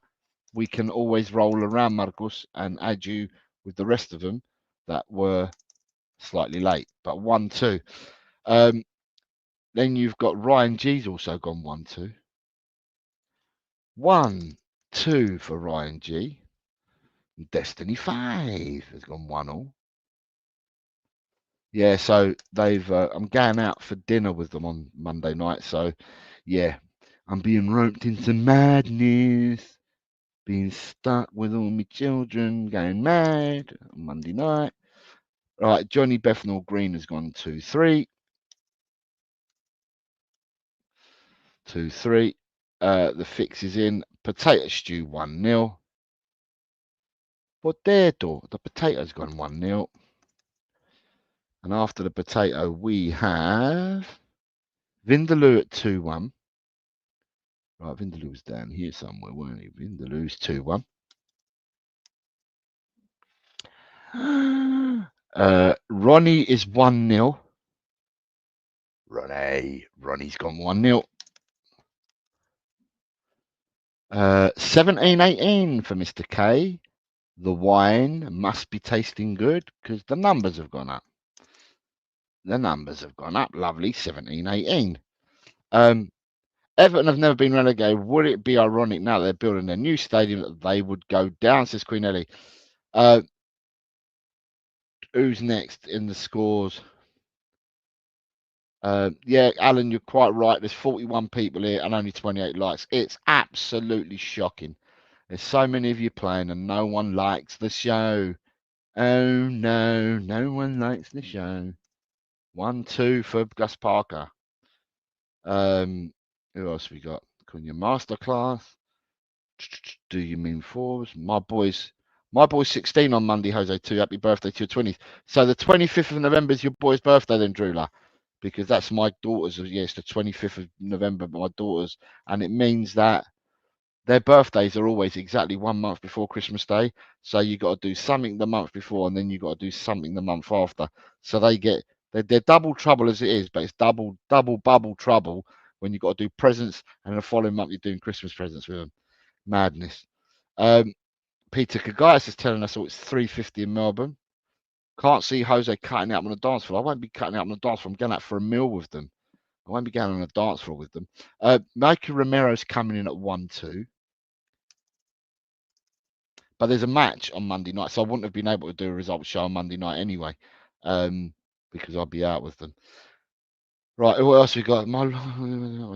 we can always roll around, Marcos, and add you with the rest of them that were slightly late. But 1-2. Then you've got Ryan G's also gone 1-2. 1-2 for Ryan G. Destiny 5 has gone 1-0. Yeah, so they've. I'm going out for dinner with them on Monday night. So, yeah, I'm being roped into madness, being stuck with all my children, going mad on Monday night. Right, Johnny Bethnal Green has gone 2-3. 2-3. The fix is in. Potato stew 1-0. Potato. The potato's gone 1-0. And after the potato, we have Vindaloo at 2-1. Right, Vindaloo was down here somewhere, weren't he? Vindaloo's 2-1. Ronnie is 1-0. Ronnie's gone 1-0. 17-18 for Mr. K. The wine must be tasting good because the numbers have gone up. The numbers have gone up. Lovely. 17-18. Everton have never been relegated. Would it be ironic now that they're building their new stadium that they would go down, says Queen Ellie. Who's next in the scores? Yeah, Alan, you're quite right. There's 41 people here and only 28 likes. It's absolutely shocking. There's so many of you playing and no one likes the show. Oh, no. No one likes the show. 1-2 for Gus Parker. Who else we got? Cunha Masterclass. Do you mean Forbes? My boy's 16 on Monday, Jose 2. Happy birthday to your 20th. So the 25th of November is your boy's birthday then, Drula. because that's my daughter's. Yeah, it's the 25th of November, my daughter's, and it means that their birthdays are always exactly 1 month before Christmas Day. So you got to do something the month before, and then you got to do something the month after. So they're double trouble as it is, but it's double bubble trouble when you got to do presents, and the following month you're doing Christmas presents with them. Madness. Peter Kagaitis is telling us, it's 3:50 in Melbourne. Can't see Jose cutting out on the dance floor. I won't be cutting out on the dance floor. I'm going out for a meal with them. I won't be going on a dance floor with them. Mikey Romero's coming in at 1-2. But there's a match on Monday night, so I wouldn't have been able to do a results show on Monday night anyway, because I'll be out with them. Right, what else we got? My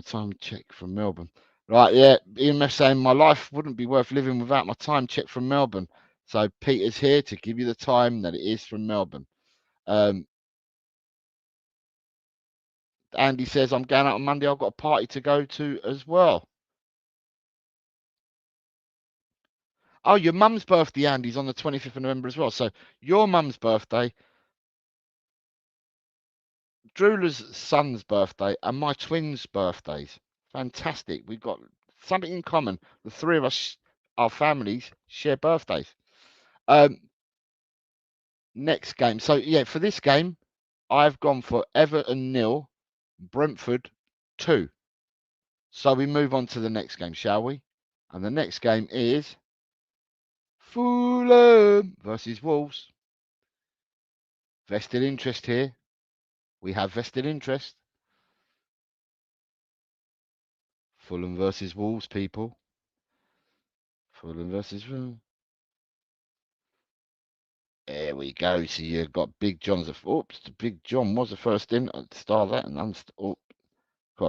time check from Melbourne. Right, yeah, EMF saying my life wouldn't be worth living without my time check from Melbourne. So Peter's here to give you the time that it is from Melbourne. Andy says I'm going out on Monday. I've got a party to go to as well. Oh, your mum's birthday, Andy's on the 25th of November as well. So your mum's birthday, Drula's son's birthday, and my twins' birthdays. Fantastic. We've got something in common. The three of us, our families, share birthdays. Next game. So, yeah, for this game, I've gone for Everton 0, Brentford 2. So we move on to the next game, shall we? And the next game is Fulham versus Wolves. Vested interest here. We have vested interest. Fulham versus Wolves, people. Fulham versus Fulham. There we go. So you've got Big John's. Oops, Big John was the first in. I'd star that, and I'm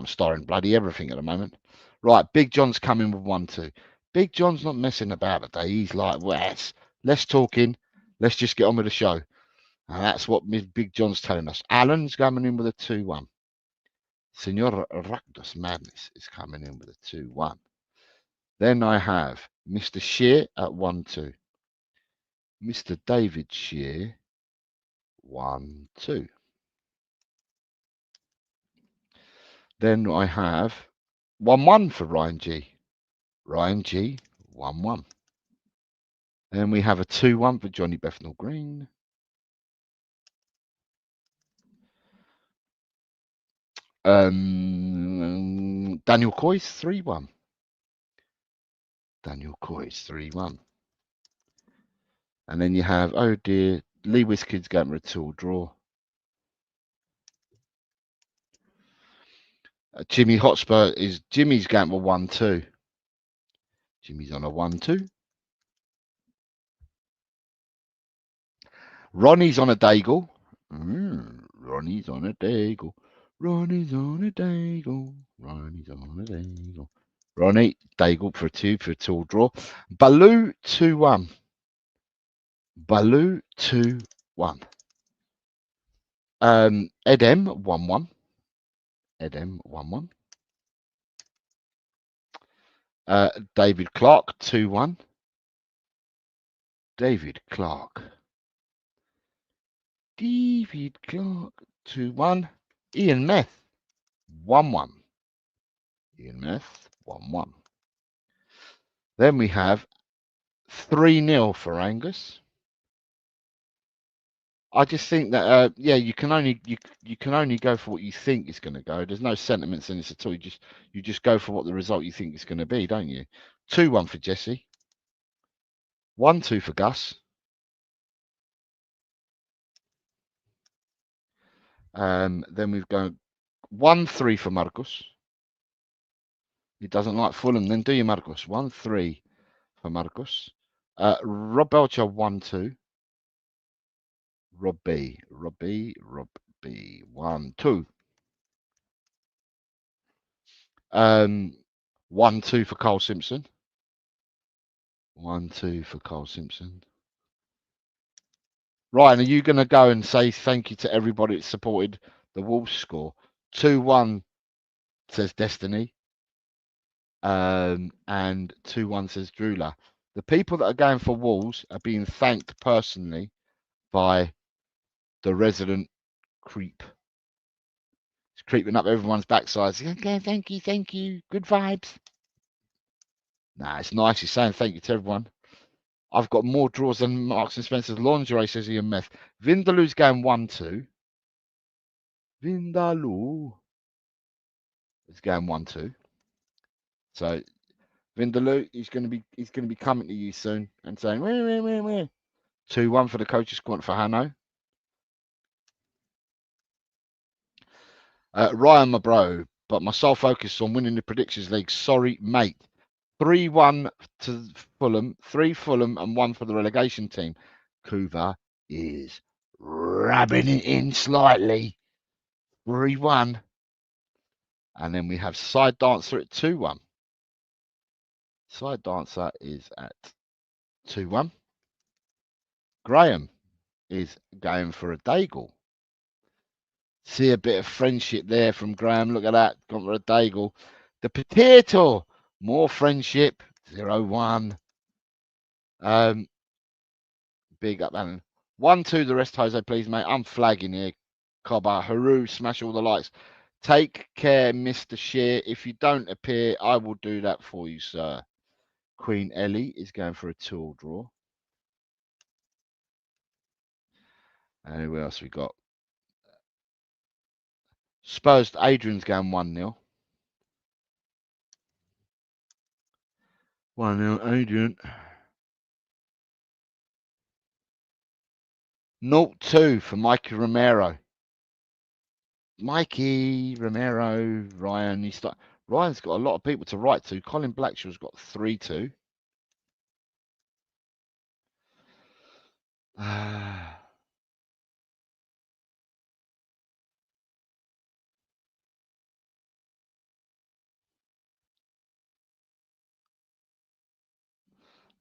starring bloody everything at the moment. Right, Big John's coming with 1-2. Big John's not messing about today. He's like, well, less talking. Let's just get on with the show. And that's what Big John's telling us. Alan's coming in with a 2-1. Senor Rakdos Madness is coming in with a 2-1. Then I have Mr. Shear at 1-2. Mr. David Shear, 1-2. Then I have 1-1 for Ryan G. Ryan G, 1-1. Then we have a 2-1 for Johnny Bethnal Green. Daniel Coy's 3-1. Daniel Coy's 3-1. And then you have, oh dear, Lee Wiskid's going for a 2 draw. Jimmy Hotspur is Jimmy's going for 1-2. Jimmy's on a 1-2. Ronnie's on a Daigle. Ronnie's on a Daigle. Ronnie's on a Daigle. Ronnie's on a Daigle. Ronnie, Daigle for a 2 for a 2 draw. Baloo 2-1. Baloo 2-1. Edem 1-1. Edem 1-1. David Clark 2-1. David Clark. David Clark 2-1. Ian Meth 1-1. Ian Meth 1-1. Then we have 3-0 for Angus. I just think that yeah, you can only go for what you think is going to go. There's no sentiments in this at all. You just go for what the result you think is going to be, don't you? 2-1 for Jesse. 1-2 for Gus. Then we've got 1-3 for Marcos. He doesn't like Fulham, then do you, Marcos? 1-3 for Marcos. Rob Belcher 1-2. Rob B. 1-2. 1-2 for Carl Simpson. 1-2 for Carl Simpson. Ryan, are you going to go and say thank you to everybody that supported the Wolves score? 2-1 says Destiny. And 2-1 says Drula. The people that are going for Wolves are being thanked personally by the resident creep. creeping up everyone's backsides. Okay, thank you, good vibes. Nah, it's nice. He's saying thank you to everyone. I've got more draws than Marks and Spencer's lingerie, says Ian Meth. Vindaloo's going 1-2. Vindaloo is going 1-2. So Vindaloo, he's going to be coming to you soon and saying where. 2-1 for the coaches squad for Hanno. Ryan, my bro, but my sole focus is on winning the predictions league. Sorry, mate. 3-1 to Fulham, 3 Fulham, and 1 for the relegation team. Kuva is rubbing it in slightly. 3-1. And then we have Side Dancer at 2-1. Side Dancer is at 2-1. Graham is going for a Daigle. See a bit of friendship there from Graham. Look at that. Gone for a Daigle. The Potato. More friendship. 0-1. Big up, Alan. 1-2 the rest, Jose, please, mate. I'm flagging here. Cobber. Haru. Smash all the likes. Take care, Mr. Shear. If you don't appear, I will do that for you, sir. Queen Ellie is going for a 2-all draw. And who else we got? Spurs. Adrian's going 1-0. 1-0, Adrian. 0-2 for Mikey Romero. Mikey Romero, Ryan. Ryan's got a lot of people to write to. Colin Blackshaw's got 3-2.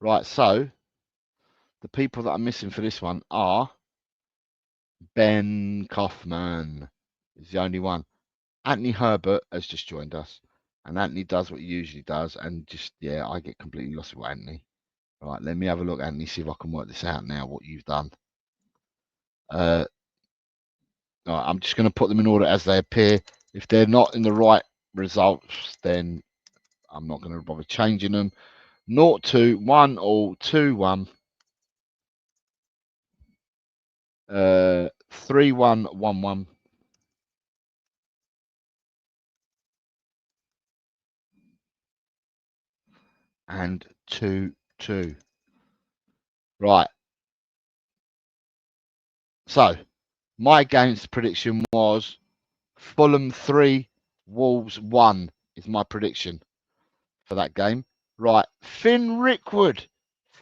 Right, so the people that are missing for this one are Ben Kaufman is the only one. Anthony Herbert has just joined us, and Anthony does what he usually does, and just, yeah, I get completely lost with Anthony. Right, let me have a look, Anthony, see if I can work this out now, what you've done. All right, I'm just going to put them in order as they appear. If they're not in the right results, then I'm not going to bother changing them. 0-2, 1-all, 2-1, 3-1, 1-1. And 2-2. Right. So, my game's prediction was Fulham 3, Wolves 1 is my prediction for that game. Right. Finn Rickwood.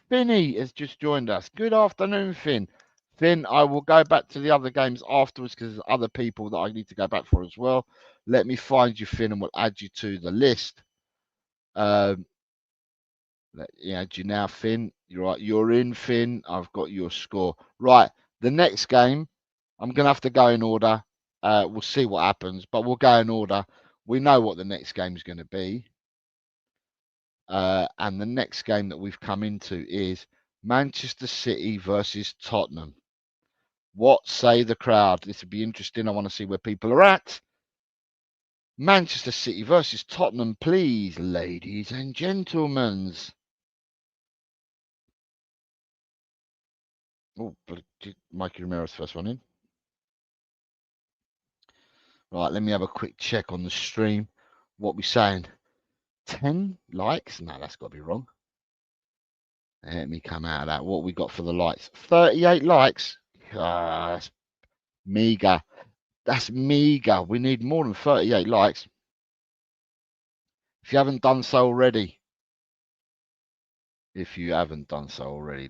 Finny has just joined us. Good afternoon, Finn. Finn, I will go back to the other games afterwards because there's other people that I need to go back for as well. Let me find you, Finn, and we'll add you to the list. Let me add you now, Finn. You're right. You're in, Finn. I've got your score. Right. The next game, I'm going to have to go in order. We'll see what happens, but we'll go in order. We know what the next game is going to be. And the next game that we've come into is Manchester City versus Tottenham. What say the crowd? This would be interesting. I want to see where people are at. Manchester City versus Tottenham, please, ladies and gentlemen. Oh, Mikey Romero's first one in. Right, let me have a quick check on the stream. What we saying? 10 likes? No, that's got to be wrong. Let me come out of that. What we got for the likes? 38 likes. That's meager. That's meager. We need more than 38 likes. If you haven't done so already,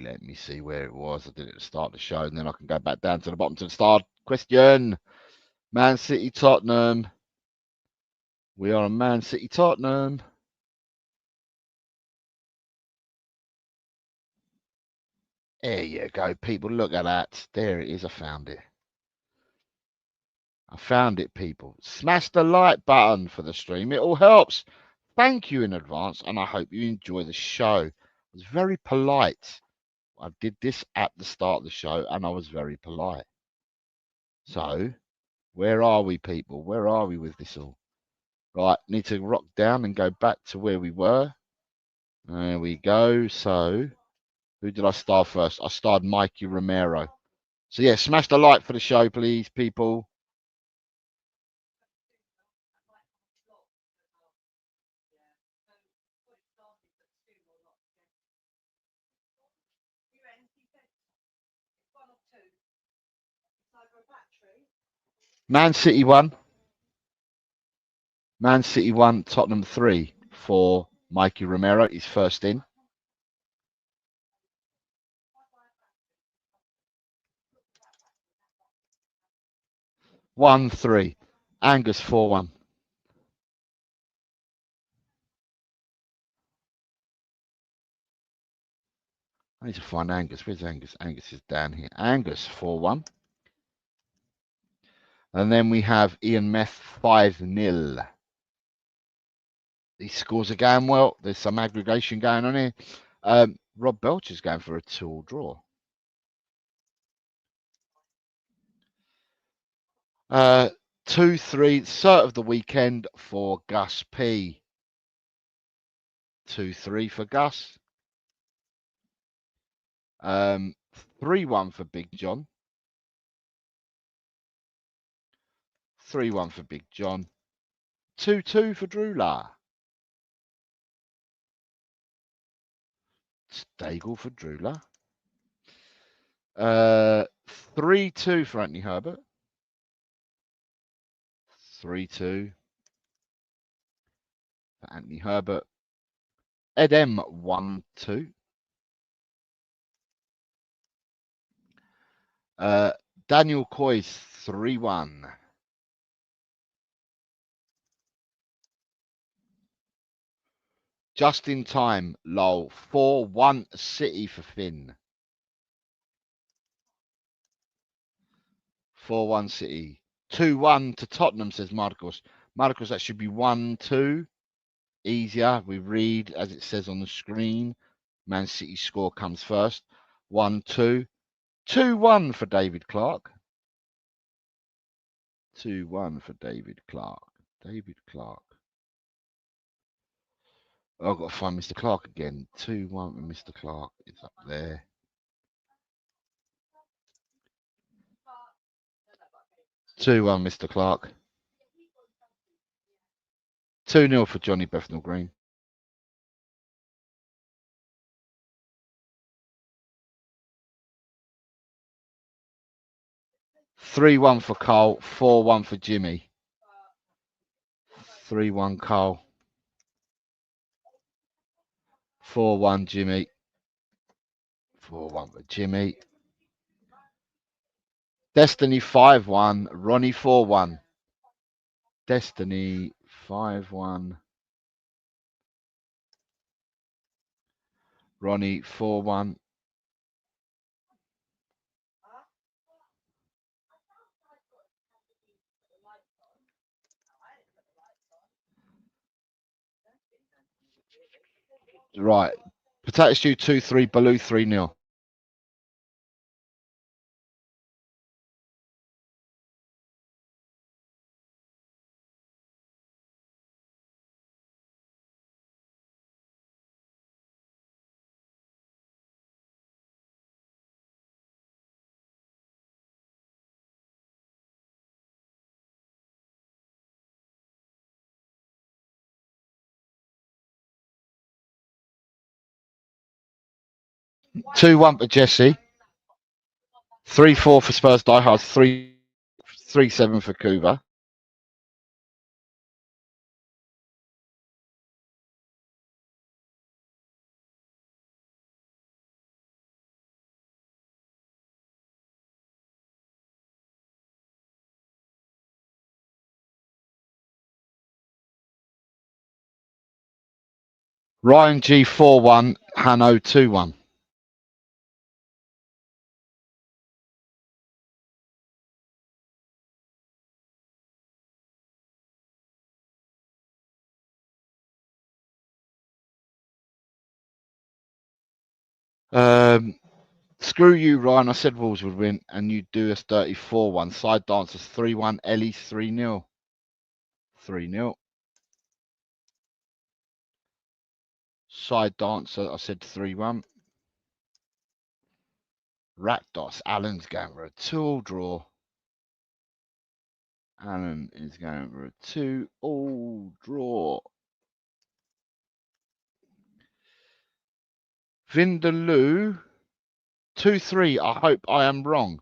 let me see where it was. I did it at the start of the show, and then I can go back down to the bottom to the start. Question. Man City, Tottenham. We are a Man City, Tottenham. There you go, people. Look at that. There it is. I found it. People. Smash the like button for the stream. It all helps. Thank you in advance, and I hope you enjoy the show. I was very polite. I did this at the start of the show, and I was very polite. So, Where are we, people? Where are we with this all? Right, need to rock down and go back to where we were. There we go. So, who did I star first? I starred Mikey Romero. So, yeah, smash the like for the show, please, people. Man City 1. Man City 1, Tottenham 3 for Mikey Romero. He's first in. One, 3. Angus 4-1. I need to find Angus. Where's Angus? Angus is down here. Angus 4-1. And then we have Ian Meth 5-0. He scores again. Well, there's some aggregation going on here. Rob Belcher's going for a 2-all draw. 2-3, cert of the weekend for Gus P. 2-3 for Gus. 3-1 for Big John. 3-1 for Big John. 2-2 for Drula. Stagel for Drula. 3-2 for Anthony Herbert. 3-2 for Anthony Herbert. Ed M 1-2. Daniel Coy's 3-1. Just in time, lol. 4-1 City for Finn. 4-1 City. 2-1 to Tottenham, says Marcos. Marcos, that should be 1-2. Easier. We read as it says on the screen. Man City score comes first. 1-2. 2-1 for David Clark. 2-1 for David Clark. David Clark. Oh, I've got to find Mr. Clark again. 2-1 for Mr. Clark. It's up there. Mr. Clark. 2-0 for Johnny Bethnal Green. 3-1 for Carl. 4-1 for Jimmy. 3-1 Carl. 4-1 Jimmy. 4-1 for Jimmy. Destiny 5-1. Ronnie 4-1. Destiny 5-1. Ronnie 4-1. Right. Potato Stew 2-3. Baloo 3-0. Two one for Jesse. 3-4 for Spurs Diehards. 3-7 for Kuba. Ryan G 4-1. Hanno 2-1. Screw you, Ryan. I said Wolves would win, and you do us dirty 4-1. Side dancers 3-1. Ellie's 3-0. 3-0. Side dancer, I said 3-1. Rakdos, Alan's going for a 2-all draw. Alan is going for a 2-all draw. Vindaloo, 2-3. I hope I am wrong.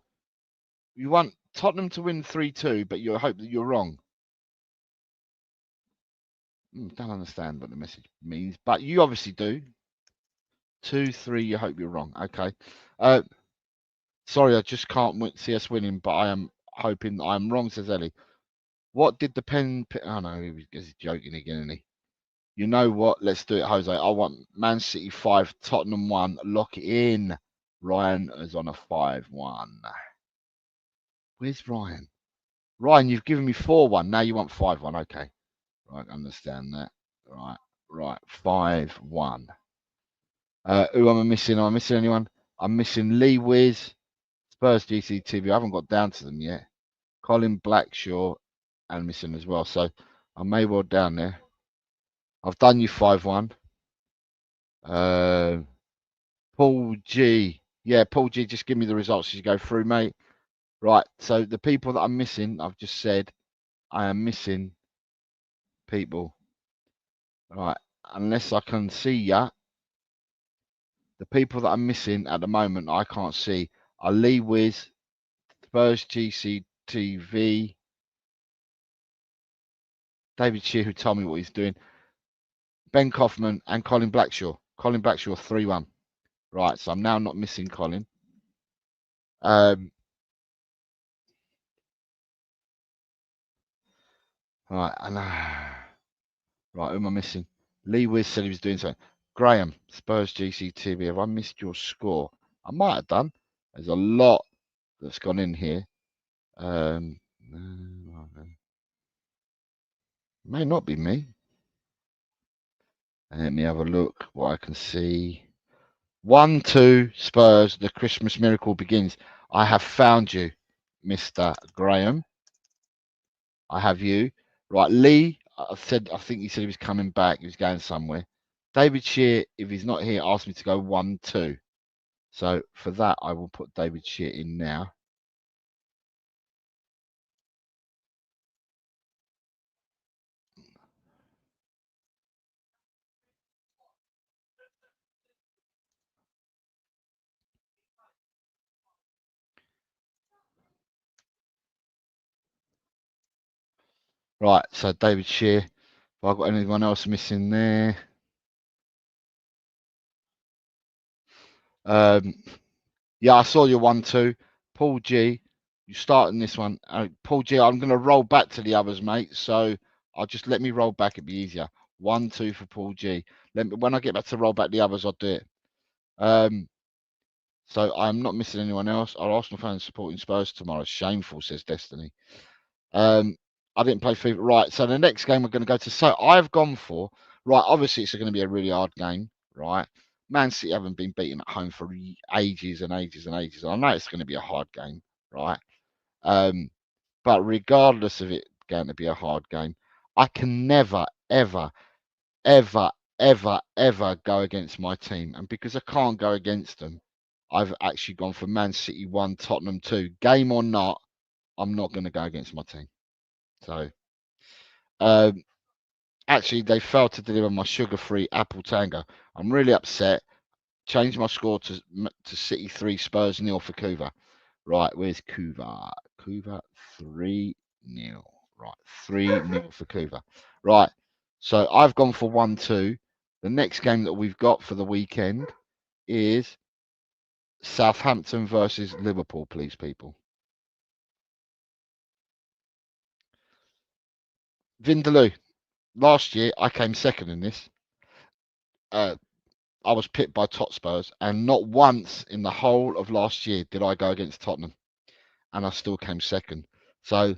You want Tottenham to win 3-2, but you hope that you're wrong. Don't understand what the message means, but you obviously do. 2-3, you hope you're wrong. Okay. Sorry, I just can't see us winning, but I am hoping I'm wrong, says Ellie. What did the pen... Oh, no, he's joking again, isn't he? You know what? Let's do it, Jose. I want Man City 5, Tottenham 1. Lock it in. Ryan is on a 5-1. Where's Ryan? Ryan, you've given me 4-1. Now you want 5-1. Okay. Right, understand that. Right. 5-1. Who am I missing? Am I missing anyone? I'm missing Lee Wiz, Spurs GCTV. I haven't got down to them yet. Colin Blackshaw and missing as well. So I may well down there. I've done you 5-1. Paul G. Yeah, Paul G, just give me the results as you go through, mate. Right, so the people that I'm missing, I've just said I am missing people. Right, unless I can see ya. The people that I'm missing at the moment, I can't see, are Lee Wiz, Spurs GCTV, David Shear, who told me what he's doing, Ben Kaufman, and Colin Blackshaw. Colin Blackshaw, 3-1. Right, so I'm now not missing Colin. Right, and right, who am I missing? Lee Wiz said he was doing something. Graham, Spurs GCTV. Have I missed your score? I might have done. There's a lot that's gone in here. May not be me. Let me have a look what I can see. 1-2 Spurs. The Christmas miracle begins. I have found you, Mr. Graham. I have you. Right, Lee. I think he said he was coming back. He was going somewhere. David Shear, if he's not here, asked me to go 1-2. So for that, I will put David Shear in now. Right, so David Shear. Have I got anyone else missing there? Yeah, I saw your 1-2. Paul G, you starting this one. Paul G, I'm going to roll back to the others, mate. So I'll just let me roll back. It'd be easier. 1-2 for Paul G. When I get back to roll back the others, I'll do it. So I'm not missing anyone else. Our Arsenal fans supporting Spurs tomorrow. Shameful, says Destiny. I didn't play FIFA. Right, so the next game we're going to go to. So I've gone for, right, obviously it's going to be a really hard game, right? Man City haven't been beaten at home for ages and ages and ages. I know it's going to be a hard game, right? But regardless of it going to be a hard game, I can never, ever, ever, ever, ever go against my team. And because I can't go against them, I've actually gone for Man City 1, Tottenham 2. Game or not, I'm not going to go against my team. So, actually, they failed to deliver my sugar-free apple tango. I'm really upset. Changed my score to City 3, Spurs 0 for Kuva. Right, where's Kuva? Kuva 3-0. Right, 3-0 for Kuva. Right, so I've gone for 1-2. The next game that we've got for the weekend is Southampton versus Liverpool, please, people. Vindaloo. Last year, I came second in this. I was pipped by Spurs, and not once in the whole of last year did I go against Tottenham, and I still came second. So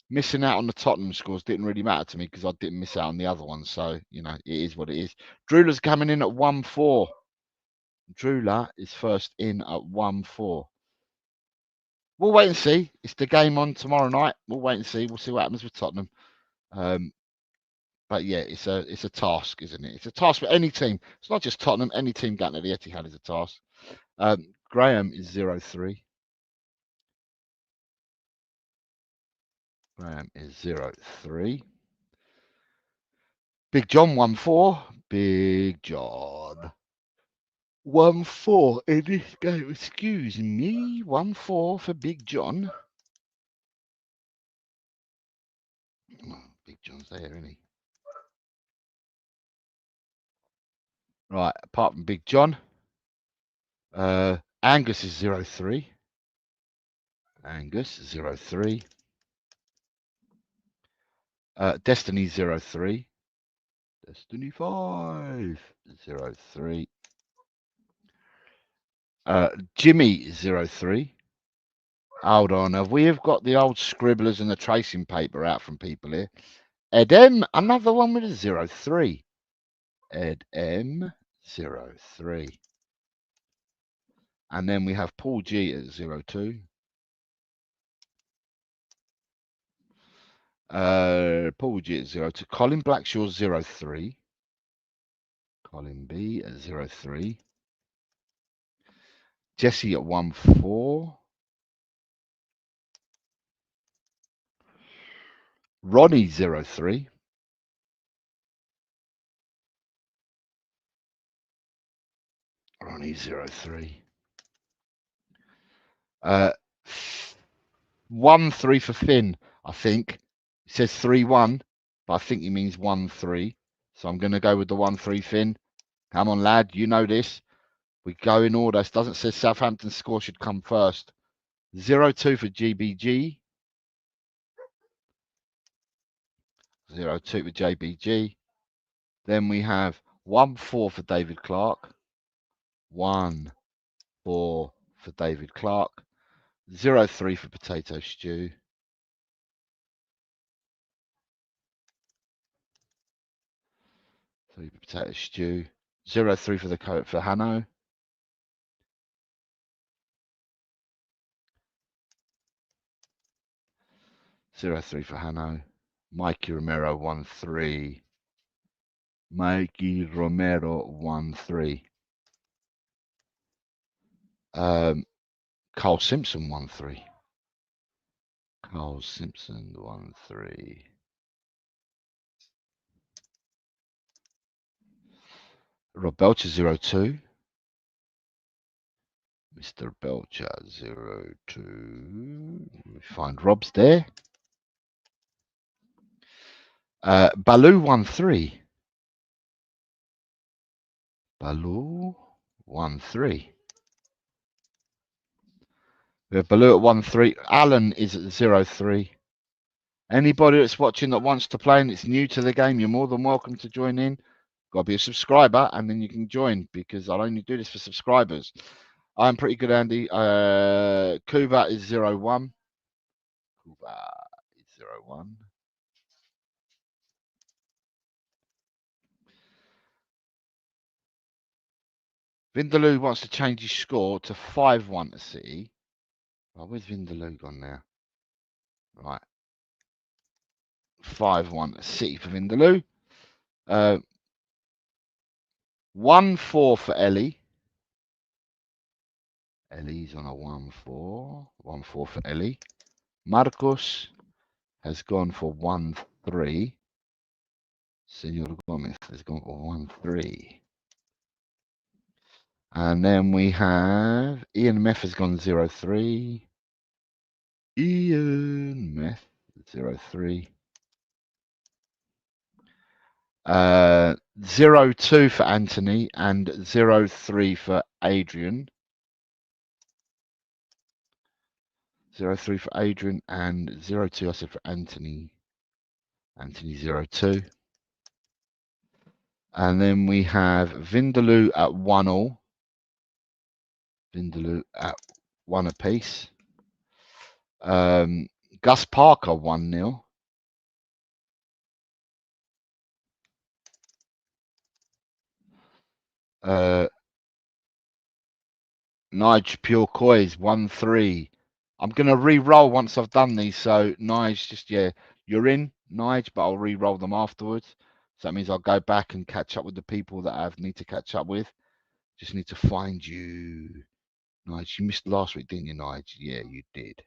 missing out on the Tottenham scores didn't really matter to me because I didn't miss out on the other ones. So, you know, it is what it is. Drula's coming in at 1-4. Drula is first in at 1-4. We'll wait and see. It's the game on tomorrow night. We'll wait and see. We'll see what happens with Tottenham. But yeah, it's a task, isn't it? It's a task for any team. It's not just Tottenham. Any team getting at the Etihad is a task. Graham is 0-3. Graham is 0-3. Big John 1-4. Big John 1-4 in this game. Excuse me. 1-4 for Big John. Oh, Big John's there, isn't he? Right, apart from Big John, Angus is 0-3. Angus 0-3. Destiny 0-3. Destiny 5 0-3. Jimmy 0-3. Hold on, have we got the old scribblers and the tracing paper out from people here? Ed M, another one with a 0-3. Ed M 0-3. And then we have Paul G at 0-2. Paul G at 0-2. Colin Blackshaw 0-3. Colin B at 0-3. Jesse at 1-4. Ronnie 0-3. Ronnie 0-3. 1-3 for Finn, I think. It says 3-1, but I think he means 1-3. So I'm going to go with the 1-3 Finn. Come on, lad. You know this. We go in order. It doesn't say Southampton's score should come first. 0-2 for GBG. 0-2 for JBG. Then we have 1-4 for David Clark. 1-4 for David Clark. 0-3 for Potato Stew. So Potato Stew. 0-3 for the coat for Hanno. 0-3 for Hanno. Mikey Romero 1-3. Mikey Romero 1-3. Carl Simpson 1-3. Carl Simpson 1-3. Rob Belcher 0-2. Mr. Belcher 0-2. We find Rob's there. Baloo 1-3. Baloo 1-3. We have Baloo at 1-3. Alan is at 0-3. Anybody that's watching that wants to play and it's new to the game, you're more than welcome to join in. Got to be a subscriber and then you can join because I'll only do this for subscribers. I'm pretty good, Andy. Kuba is 0-1. Kuba is 0-1. Vindaloo wants to change his score to 5-1 to City. Oh, where's Vindaloo gone now? Right. 5-1 to City for Vindaloo. 1-4 for Ellie. Ellie's on a 1-4. 1-4 for Ellie. Marcos has gone for 1-3. Senor Gomez has gone for 1-3. And then we have Ian Meth has gone 0-3. Ian Meth 0-3. 0-2 for Anthony and 0-3 for Adrian. 0-3 for Adrian and 0-2 I said for Anthony. Anthony 0-2. And then we have Vindaloo at 1-all. Vindaloo at 1 apiece. Gus Parker 1-0. Nige Pure Coys 1-3. I'm gonna re-roll once I've done these. So Nige, just you're in Nige, but I'll re-roll them afterwards. So that means I'll go back and catch up with the people that I need to catch up with. Just need to find you. Nige, you missed last week, didn't you, Nige? Yeah, you did.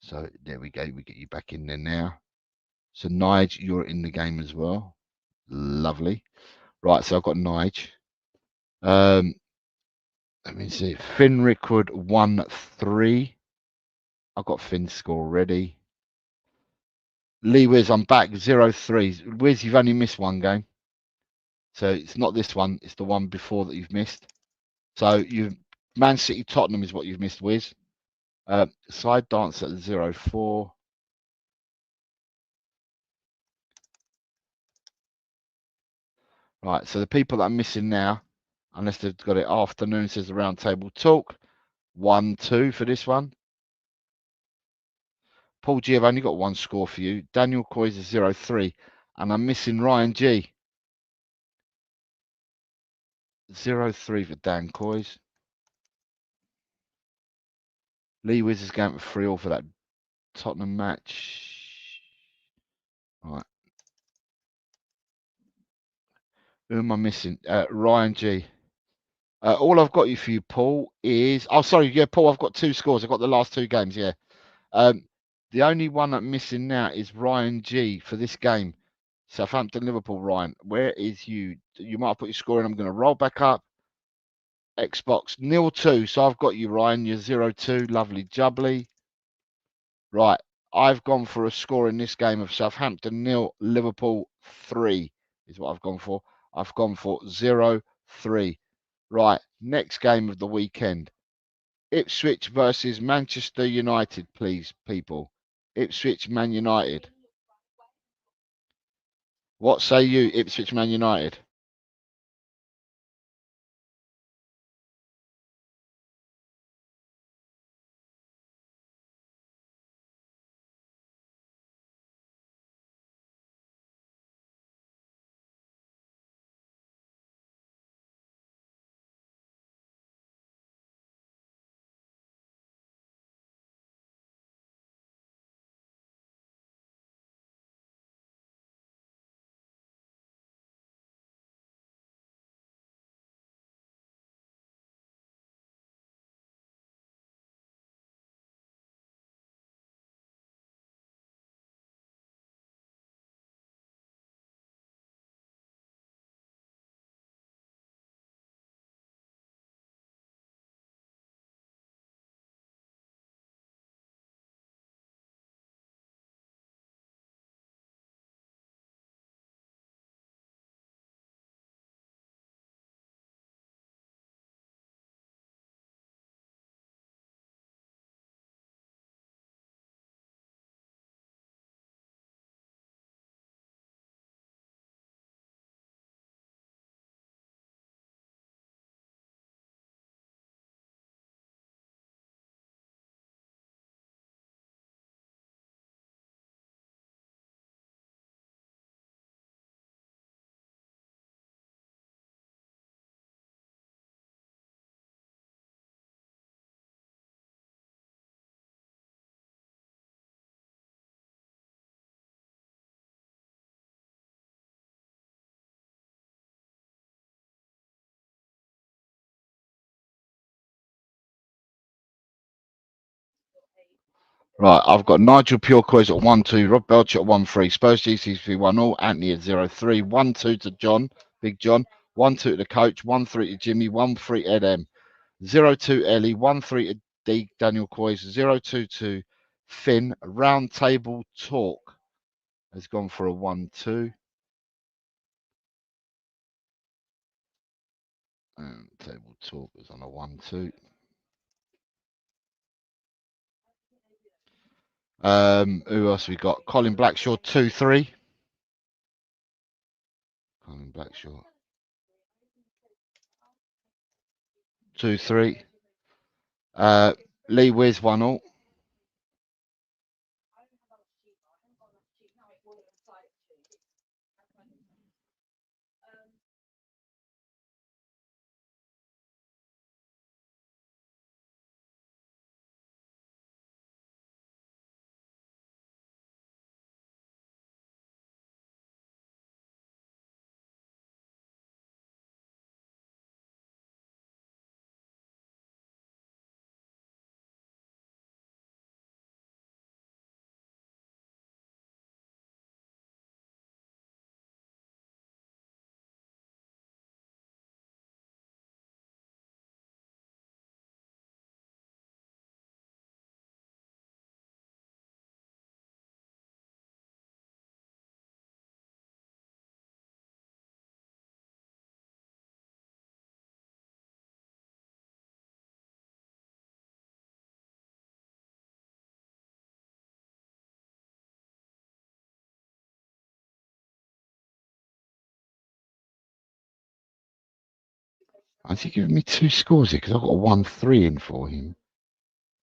So there we go. We get you back in there now. So Nige, you're in the game as well. Lovely. Right, so I've got Nige. Let me see. Finn Rickwood 1-3. I've got Finn's score already. Lee Wiz, I'm back 0-3. Wiz, you've only missed one game. So it's not this one, it's the one before that you've missed. So you've Man City Tottenham is what you've missed, Wiz. Side dance at 0-4. Right, so the people that are missing now, unless they've got it afternoon, says the round table talk. 1-2 for this one. Paul G, I've only got one score for you. Daniel Coys is 0-3. And I'm missing Ryan G. 0-3 for Dan Coys. Lee Wiz is going for 3-all for that Tottenham match. Right. Who am I missing? Ryan G. All I've got you for you, Paul, is... Oh, sorry. Yeah, Paul, I've got 2 scores. I've got the last 2 games, yeah. The only one I'm missing now is Ryan G for this game. Southampton, Liverpool, Ryan. Where is you? You might have put your score in. I'm going to roll back up. Xbox 0-2. So I've got you, Ryan. You're 0-2. Lovely jubbly. Right. I've gone for a score in this game of Southampton 0, Liverpool 3 is what I've gone for. I've gone for 0-3. Right. Next game of the weekend. Ipswich versus Manchester United, please, people. Ipswich, Man United. What say you, Ipswich, Man United? Right, I've got Nigel Purecoys at 1-2, Rob Belcher at 1-3, Spurs GCC 1-all, Anthony at 0-3, 1-2 to John, Big John, 1-2 to the coach, 1-3 to Jimmy, 1-3 Ed M, 0-2 Ellie, 1-3 to D Daniel Coys, 0-2 to Finn. Round table talk has gone for a 1-2. And table talk is on a 1-2. Who else we got? Colin Blackshaw 2-3. Colin Blackshaw 2-3. Lee Wiz 1-all. Has he given me 2 scores here? Because I've got a 1-3 in for him.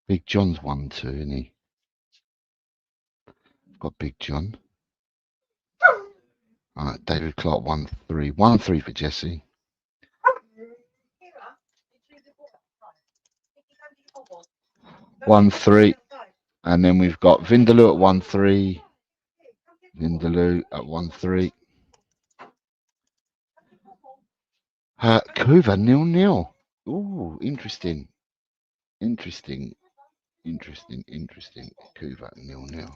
Big John's 1-2, isn't he? I've got Big John. All right, David Clark 1-3. 1-3 for Jesse. One three, and then we've got Vindaloo at 1-3. Vindaloo at 1-3. Kuva 0-0. Ooh, interesting. Interesting. Kuva 0-0.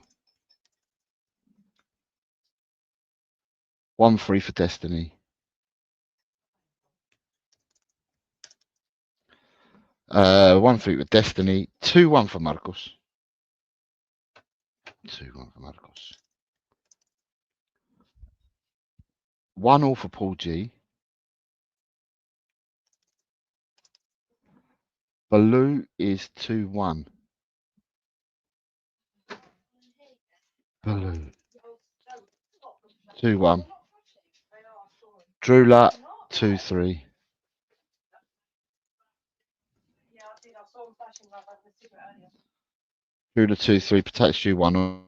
1-3 for Destiny. 1-3 with Destiny. 2-1 for Marcos. 2-1 for Marcos. 1-1 for Paul G. Baloo is 2-1. Baloo. 2-1. Drula 2-3. Drula 2-3. Potato Stew 1-1.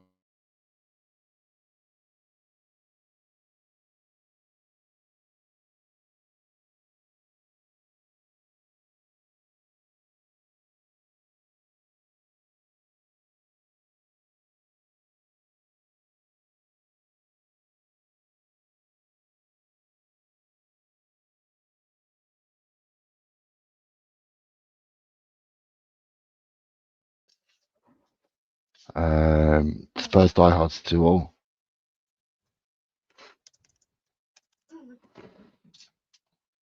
Spurs diehards 2-2.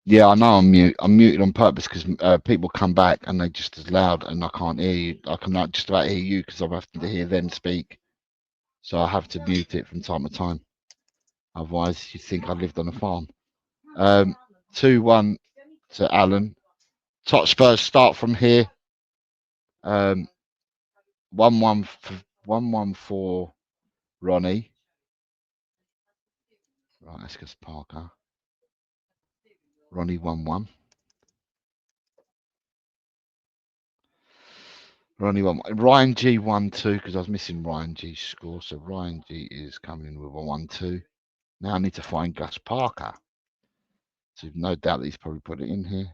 Yeah, I know I'm mute. I'm muted on purpose because people come back and they just as loud and I can't hear you. I can just about hear you because I'm having to hear them speak. So I have to mute it from time to time. Otherwise, you think I lived on a farm. 2-1 to Alan. Top Spurs start from here. 1-1 for Ronnie. Right, that's because Parker. Ronnie 1-1. Ronnie 1-1. Ryan G 1-2 because I was missing Ryan G's score. So Ryan G is coming in with a 1-2. Now I need to find Gus Parker. So no doubt that he's probably put it in here.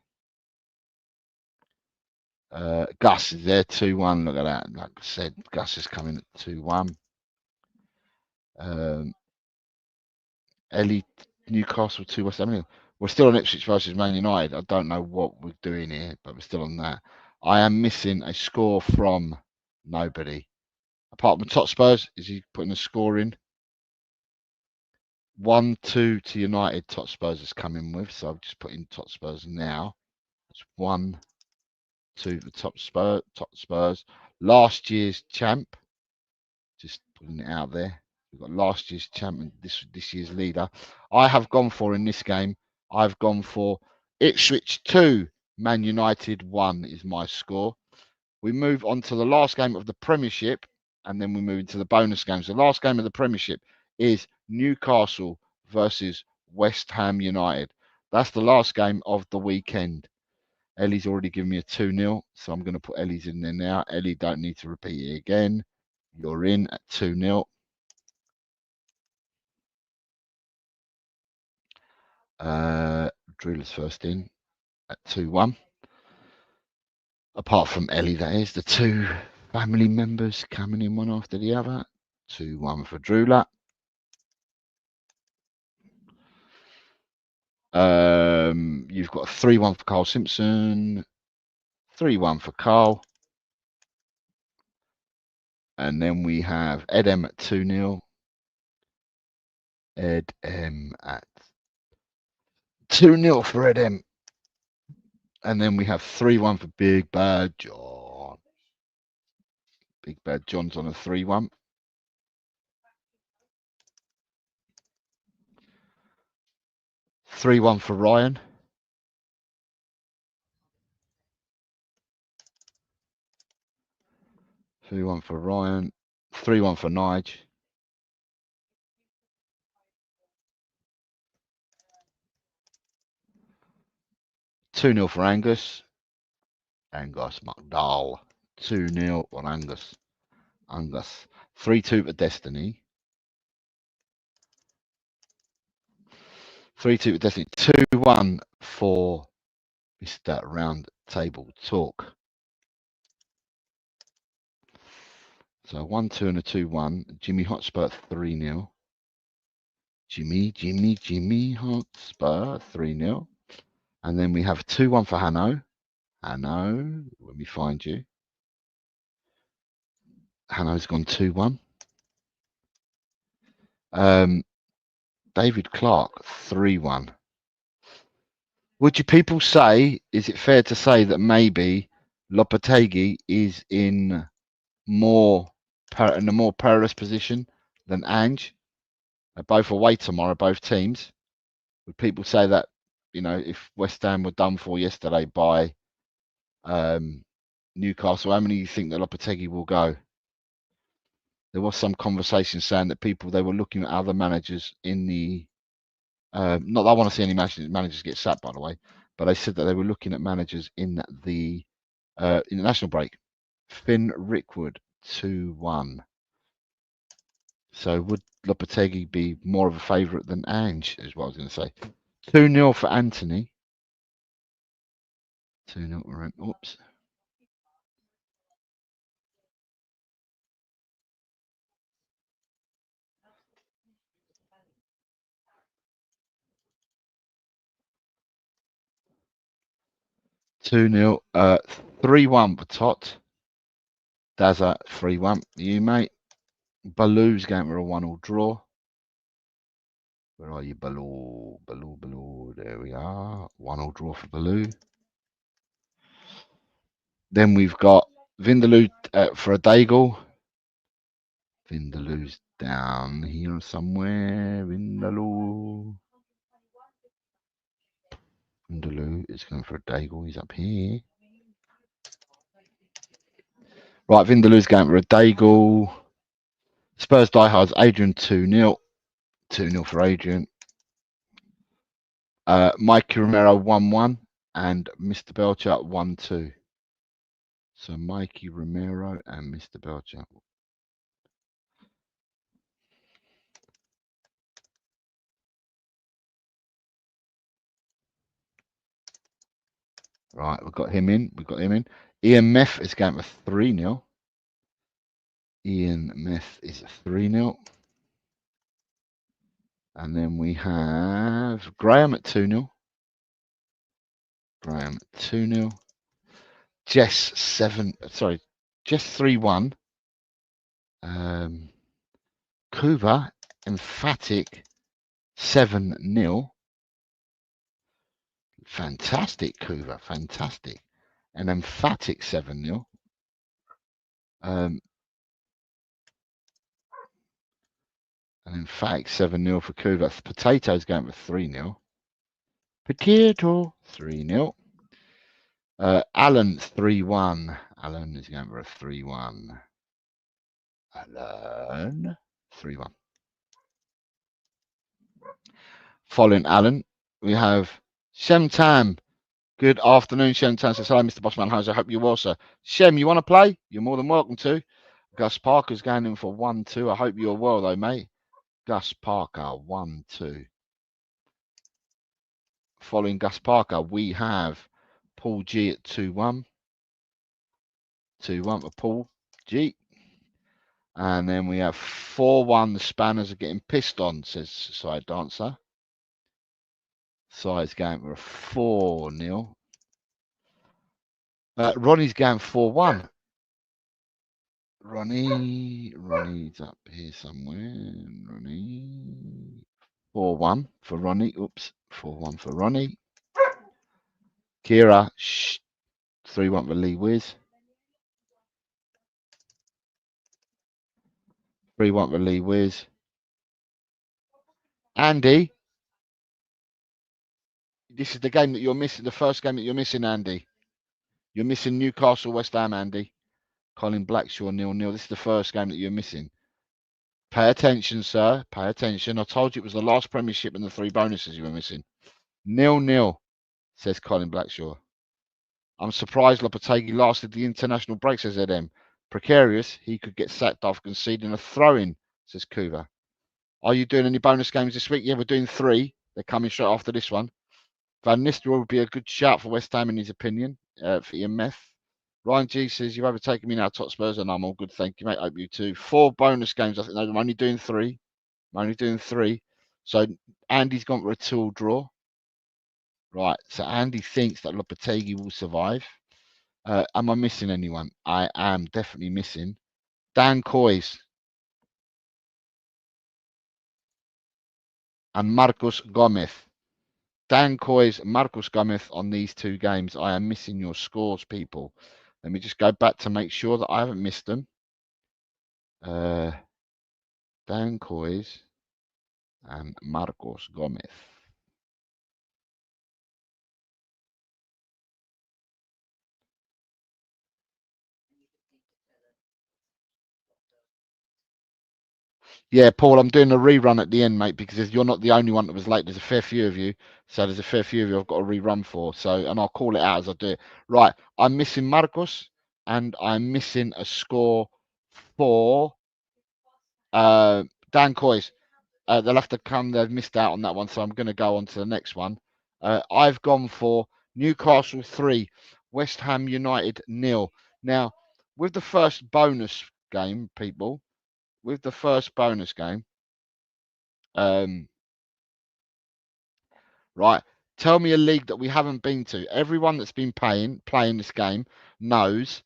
Gus is there 2-1. Look at that. Like I said, Gus is coming at 2-1. Ellie Newcastle 2 West Ham. We're still on Ipswich versus Man United. I don't know what we're doing here, but we're still on that. I am missing a score from nobody. Apart from Top Spurs, is he putting a score in? 1-2 to United. Top Spurs is coming with, so I've just put in Top Spurs now. It's 1-2 for Top Spurs. Last year's champ. Just putting it out there. We've got last year's champion, this year's leader. I have gone for in this game. I've gone for Ipswich 2, Man United 1 is my score. We move on to the last game of the Premiership, and then we move into the bonus games. The last game of the Premiership is Newcastle versus West Ham United. That's the last game of the weekend. Ellie's already given me a 2-0, so I'm going to put Ellie's in there now. Ellie, don't need to repeat it again. You're in at 2-0. Driller's first in at 2-1. Apart from Ellie, that is. The two family members coming in one after the other. 2-1 for Drula. You've got 3-1 for Carl Simpson. 3-1 for Carl. And then we have Ed M at 2-0. Ed M at 2-0 for Ed M. And then we have 3-1 for Big Bad John. Big Bad John's on a 3-1. 3-1 for Ryan. 3-1 for Ryan. 3-1 for Nige. 2-0 for Angus. Angus McDowell. 2-0 on Angus. Angus. 3-2 for Destiny. 3-2 for Destiny. 2-1 for Mr. Round Table Talk. So 1-2 and a 2-1. Jimmy Hotspur 3-0. Jimmy Hotspur 3-0. And then we have 2-1 for Hanno. Hanno, let me find you. Hanno's gone 2-1. David Clark 3-1. Would you people say, is it fair to say that maybe Lopetegui is in a more perilous position than Ange? Both away tomorrow, both teams. Would people say that, you know, if West Ham were done for yesterday by Newcastle, how many do you think that Lopetegui will go? There was some conversation saying that they were looking at other managers in the not that I want to see any managers get sacked, by the way, but they said that they were looking at managers in the international break. Finn Rickwood 2-1. So would Lopetegui be more of a favourite than Ange, is what I was going to say. 2-0 for Anthony. 2-0 for oops. Two 0 3-1 for Tot. Dazza 3-1. You mate. Baloo's going for a 1-1 draw. Where are you, Baloo? Baloo. There we are. 1-1 draw for Baloo. Then we've got Vindaloo for a Daigle. Vindaloo's down here somewhere. Vindaloo is going for a Daigle. He's up here. Right, Vindaloo's going for a Daigle. Spurs diehards, Adrian 2-0. 2-0 for Adrian. Mikey Romero 1-1 and Mr. Belcher 1-2. So Mikey Romero and Mr. Belcher. Right, we've got him in. Ian Meth is going for 3-0. Ian Meth is 3-0. And then we have Graham at 2-0. Graham at 2-0. Jess 3-1. Kuva, emphatic 7-0. Fantastic, Kuva, fantastic. An emphatic 7-0. An emphatic 7-0 for Kuva. Potato's going for 3-0. Potato 3-0. Alan 3-1. Alan is going for a 3-1. Alan 3-1. Following Alan, we have Shem Tam. Good afternoon, Shem Tam. Says, hello, Mr. Bossman. I hope you're well, sir. Shem, you want to play? You're more than welcome to. Gus Parker's going in for 1-2. I hope you're well, though, mate. Gus Parker, 1-2. Following Gus Parker, we have Paul G at 2-1. 2-1 for Paul G. And then we have 4-1. The Spanners are getting pissed on, says Side Dancer. Side's going for a 4-0. Ronnie's going 4-1. Ronnie's up here somewhere. Ronnie. 4-1 for Ronnie. Oops. 4-1 for Ronnie. Kira. 3-1 for Lee Wiz. 3-1 for Lee Wiz. Andy. This is the game that you're missing. The first game that you're missing, Andy. You're missing Newcastle, West Ham, Andy. Colin Blackshaw 0-0. This is the first game that you're missing. Pay attention, sir. Pay attention. I told you it was the last Premiership and the 3 bonuses you were missing. 0-0. says Colin Blackshaw. I'm surprised Lopetegui lasted the international break, says Edem. Precarious, he could get sacked after conceding a throw-in, says Kuva. Are you doing any bonus games this week? Yeah, we're doing 3. They're coming straight after this one. Van Nistelrooy would be a good shout for West Ham in his opinion, for EMF. Ryan G says, you've overtaken me now, Tot Spurs, and I'm all good, thank you, mate. Hope you too. 4 bonus games, I think. No, I'm only doing 3. So Andy's gone for a 2-all draw. Right, so Andy thinks that Lopetegui will survive. Am I missing anyone? I am definitely missing. Dan Coys and Marcos Gomez. Dan Coys, Marcos Gomez on these 2 games. I am missing your scores, people. Let me just go back to make sure that I haven't missed them. Dan Coys and Marcos Gomez. Yeah, Paul, I'm doing a rerun at the end, mate, because you're not the only one that was late. There's a fair few of you. So there's a fair few of you I've got to rerun for. So, and I'll call it out as I do it. Right, I'm missing Marcos, and I'm missing a score for Dan Coys. They'll have to come. They've missed out on that one, so I'm going to go on to the next one. I've gone for Newcastle 3, West Ham United 0. Now, with the first bonus game, people, with the first bonus game, right, tell me a league that we haven't been to. Everyone that's been playing this game knows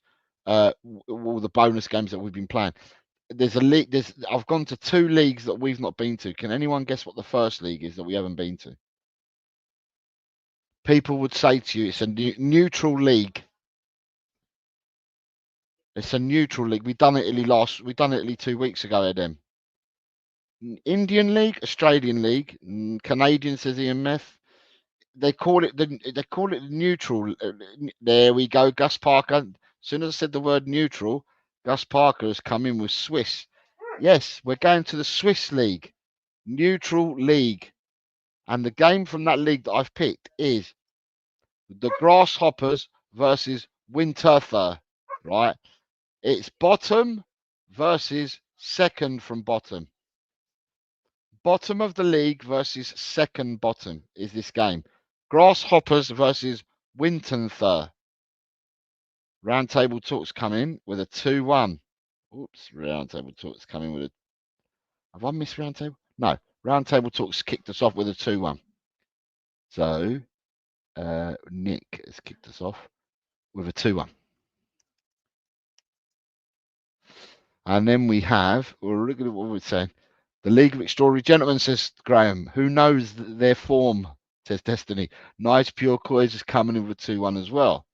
all the bonus games that we've been playing. There's a league. I've gone to 2 leagues that we've not been to. Can anyone guess what the first league is that we haven't been to? People would say to you, it's a neutral league. It's a neutral league. We done Italy 2 weeks ago, Edem. Indian league, Australian league, Canadian, says EMF. They call it the neutral. There we go, Gus Parker. As soon as I said the word neutral, Gus Parker has come in with Swiss. Yes, we're going to the Swiss league, neutral league, and the game from that league that I've picked is the Grasshoppers versus Winterthur. Right, it's bottom versus second from bottom. Bottom of the league versus second bottom is this game. Grasshoppers versus Winterthur. Roundtable Talks come in with a 2-1. Oops, Roundtable Talks coming with a... Have I missed Roundtable? No, Roundtable Talks kicked us off with a 2-1. So, Nick has kicked us off with a 2-1. And then we have, well, look at what we're saying. The League of Extraordinary Gentlemen, says Graham. Who knows their form, says Destiny. Nice Pure Coys is coming in with a 2-1 as well.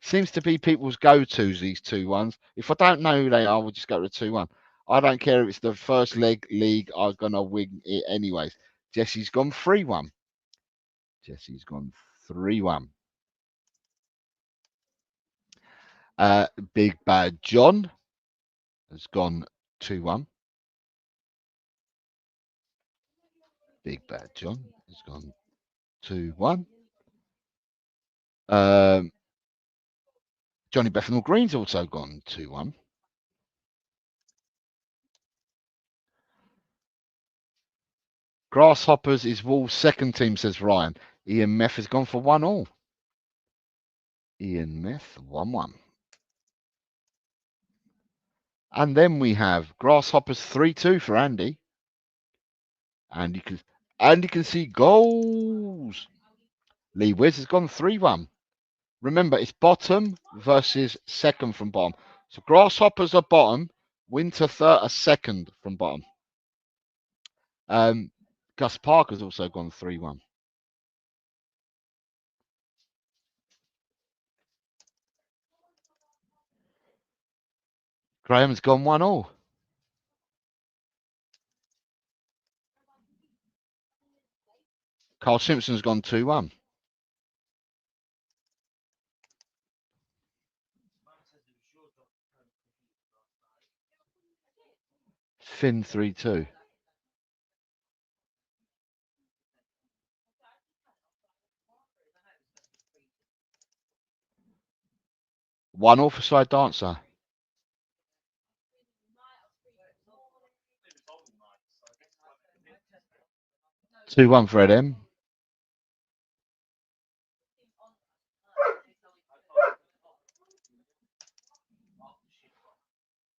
Seems to be people's go-tos, these 2-1s. If I don't know who they are, we'll just go to a 2-1. I don't care if it's the first league, I'm going to win it anyways. Jesse's gone 3-1. Jesse's gone 3-1. Big Bad John has gone 2-1. Big Bad John has gone 2-1. Johnny Bethnal Green's also gone 2-1. Grasshoppers is Wolves' second team, says Ryan. Ian Meth has gone for 1-1. Ian Meth, 1-1. And then we have Grasshoppers 3-2 for Andy. And you can see goals. Lee Wiz has gone 3-1. Remember, it's bottom versus second from bottom. So Grasshoppers are bottom, Winterthur are second from bottom. Gus Parker's also gone 3-1. Graham's gone 1-1. Carl Simpson's gone 2-1. Finn 3-2. 1-1 for side dancer. Two one for Edem.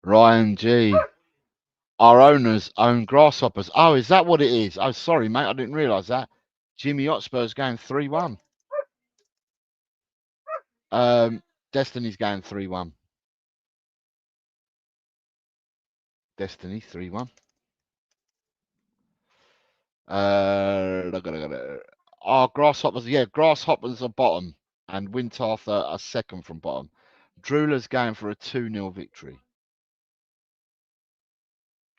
Ryan G. Our owners own grasshoppers. Oh, is that what it is? Oh, sorry, mate. I didn't realise that. Jimmy Hotspur's going 3-1. Destiny's going 3-1. Destiny 3-1. Grasshoppers. Yeah, grasshoppers are bottom, and Wintarth are second from bottom. Drula's going for a 2-0 victory.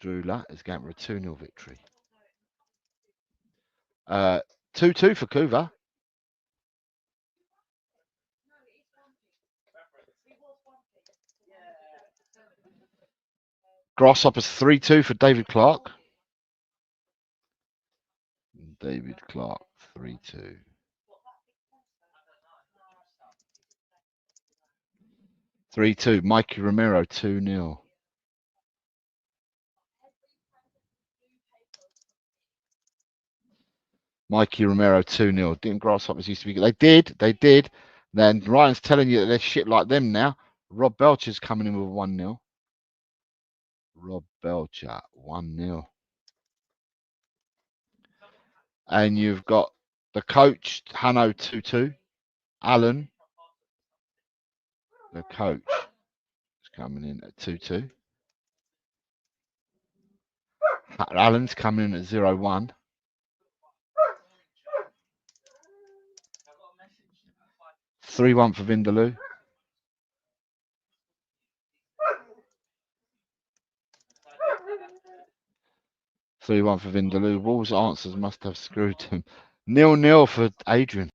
Drula is going for a 2-0 victory. 2-2 for Kuva. Grasshoppers 3-2 for David Clark. David Clark 3-2. 3-2. Mikey Romero 2-0. Mikey Romero 2-0. Didn't Grasshoppers used to be good? They did. Then Ryan's telling you that they're shit like them now. Rob Belcher's coming in with 1-0. Rob Belcher 1-0. And you've got the coach, Hanno 2-2. Alan, the coach, is coming in at 2-2. Alan's coming in at 0-1. Three 1 for Vindaloo. Three 1 for Vindaloo. Wolves' answers must have screwed him. 0-0 for Adrian.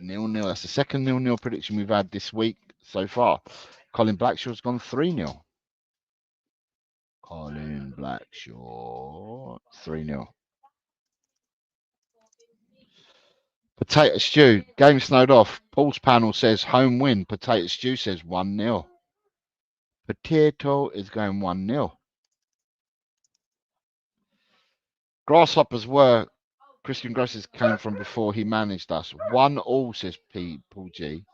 0-0. That's the second 0-0 prediction we've had this week so far. Colin Blackshaw's gone 3-0. Colin Blackshaw 3-0. Potato Stew. Game snowed off. Paul's panel says home win. Potato Stew says 1-0. Potato is going 1-0. Grasshoppers were Christian Gross's came from before he managed us. 1-1 says Paul G.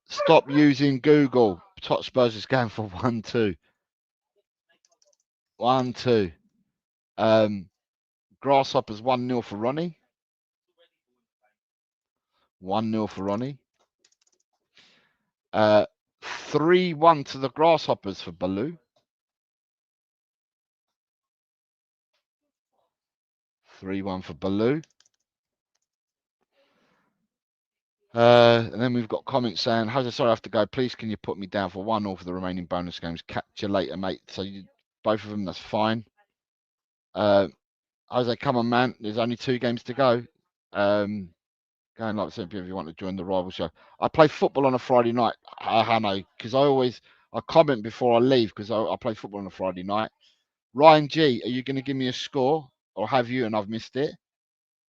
Stop using Google. Hotspurs is going for 1-2. 1-2. Grasshoppers 1-0 for Ronnie. 1-0 for Ronnie. 3-1 to the Grasshoppers for Baloo. 3-1 for Baloo. And then we've got comments saying, Jose, sorry I have to go. Please can you put me down for 1-0 for the remaining bonus games? Catch you later, mate. So both of them, that's fine. Jose, come on, man. There's only 2 games to go. Go and like if you want to join the rival show. I play football on a Friday night, Hanno, because I comment before I leave because I play football on a Friday night. Ryan G, are you going to give me a score, or have you and I've missed it?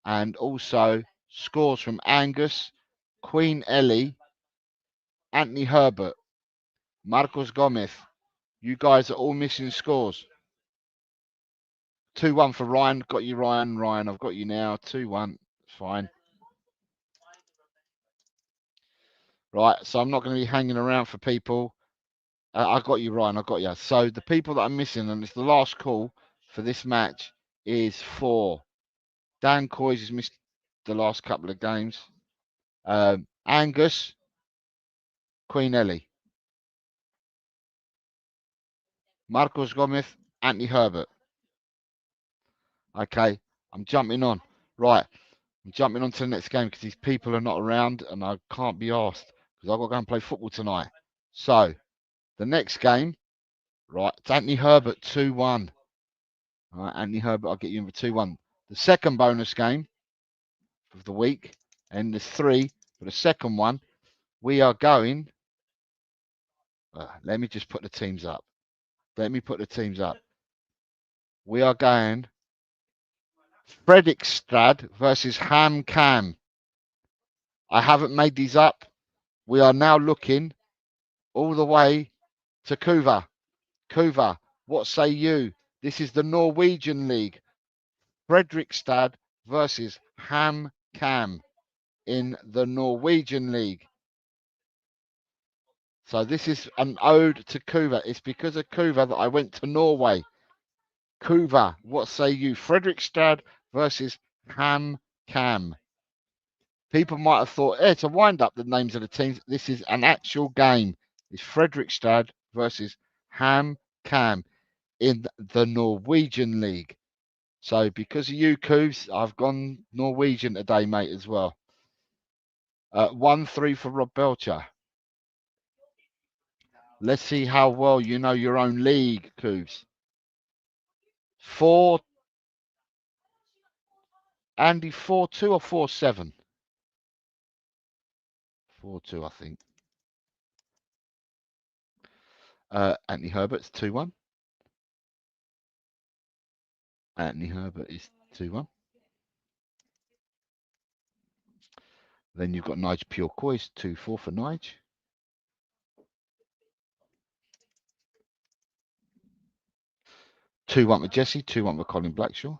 And also scores from Angus, Queen Ellie, Anthony Herbert, Marcos Gomez. You guys are all missing scores. 2-1 for Ryan. Got you, Ryan. Ryan, I've got you now. 2-1. Fine. Right, so I'm not going to be hanging around for people. I got you, Ryan. I got you. So the people that I'm missing, and it's the last call for this match, is for Dan Coys has missed the last couple of games. Angus, Queen Ellie, Marcos Gomez, Anthony Herbert. Okay, I'm jumping on. Right, I'm jumping on to the next game because these people are not around and I can't be asked because I've got to go and play football tonight. So the next game, right, it's Anthony Herbert 2-1. All right, Anthony Herbert, I'll get you in for 2-1. The second bonus game of the week, and there's 3 for the second one. We are going. Let me just put the teams up. Let me put the teams up. We are going Fredrikstad versus Ham Cam. I haven't made these up. We are now looking all the way to Kuva. Kuva, what say you? This is the Norwegian League. Fredrikstad versus Ham Cam in the Norwegian League. So this is an ode to Kuva. It's because of Kuva that I went to Norway. Kuva, what say you? Fredrikstad versus Ham Cam. People might have thought, it's a wind up, the names of the teams. This is an actual game. It's Fredrikstad versus Ham Cam in the Norwegian League. So because of you, Coos, I've gone Norwegian today, mate, as well. 1-3 for Rob Belcher. Let's see how well you know your own league, Coos. 4, Andy, 4-2 or 4-7? 4-2, I think. Anthony Herbert's 2-1. Anthony Herbert is 2-1. Then you've got Nige Purecois, 2-4 for Nige. Two 1 with Jesse, 2-1 with Colin Blackshaw.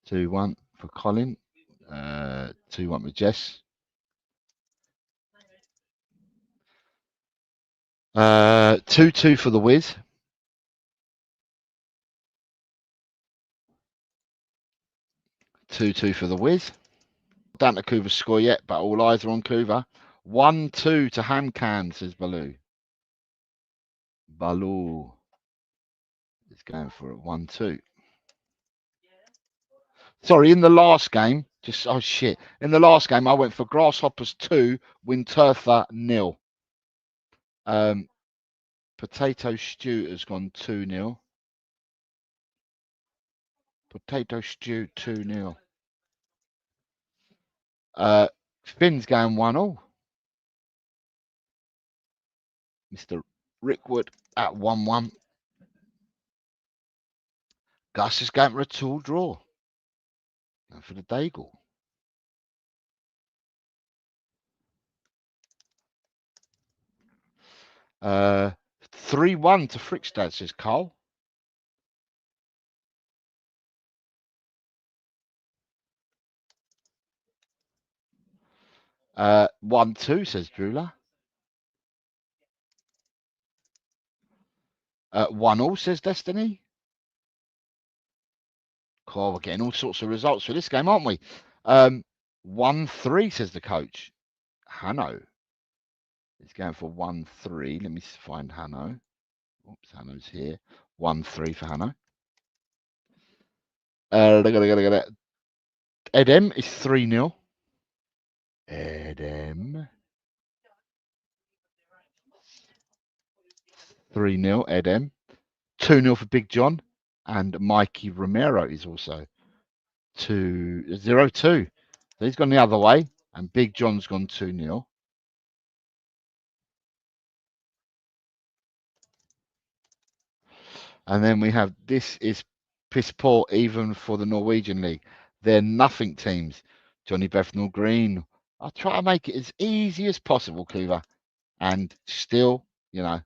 Two 1 for Colin. 2-1 with Jess. 2-2 for the Wiz. 2-2 for the Wiz. Down to Kuva's score yet, but all eyes are on Kuva. 1-2 to Hamcan, says Baloo. Baloo is going for a 1-2. Sorry, in the last game, oh shit. In the last game, I went for Grasshoppers 2, Winterthur 0. Potato Stew has gone 2-0. Potato Stew 2-0. Finn's going 1-0. Mr. Rickwood at 1-1. Gus is going for a 2 draw. And for the Daigle. 3-1 to Frickstad, says Carl. Uh, 1-2, says Drula. 1-0, says Destiny. Cool, we're getting all sorts of results for this game, aren't we? 1-3, says the coach. Hanno is going for 1-3. Let me find Hanno. Oops, Hanno's here. 1-3 for Hanno. Edem is 3-0. Edem. 3-0, Edem. 2-0 for Big John. And Mikey Romero is also 0-2. So he's gone the other way. And Big John's gone 2-0. And then we have, this is piss poor even for the Norwegian League. They're nothing teams. Johnny Bethnal Green. I'll try to make it as easy as possible, Kuva. And still, you know,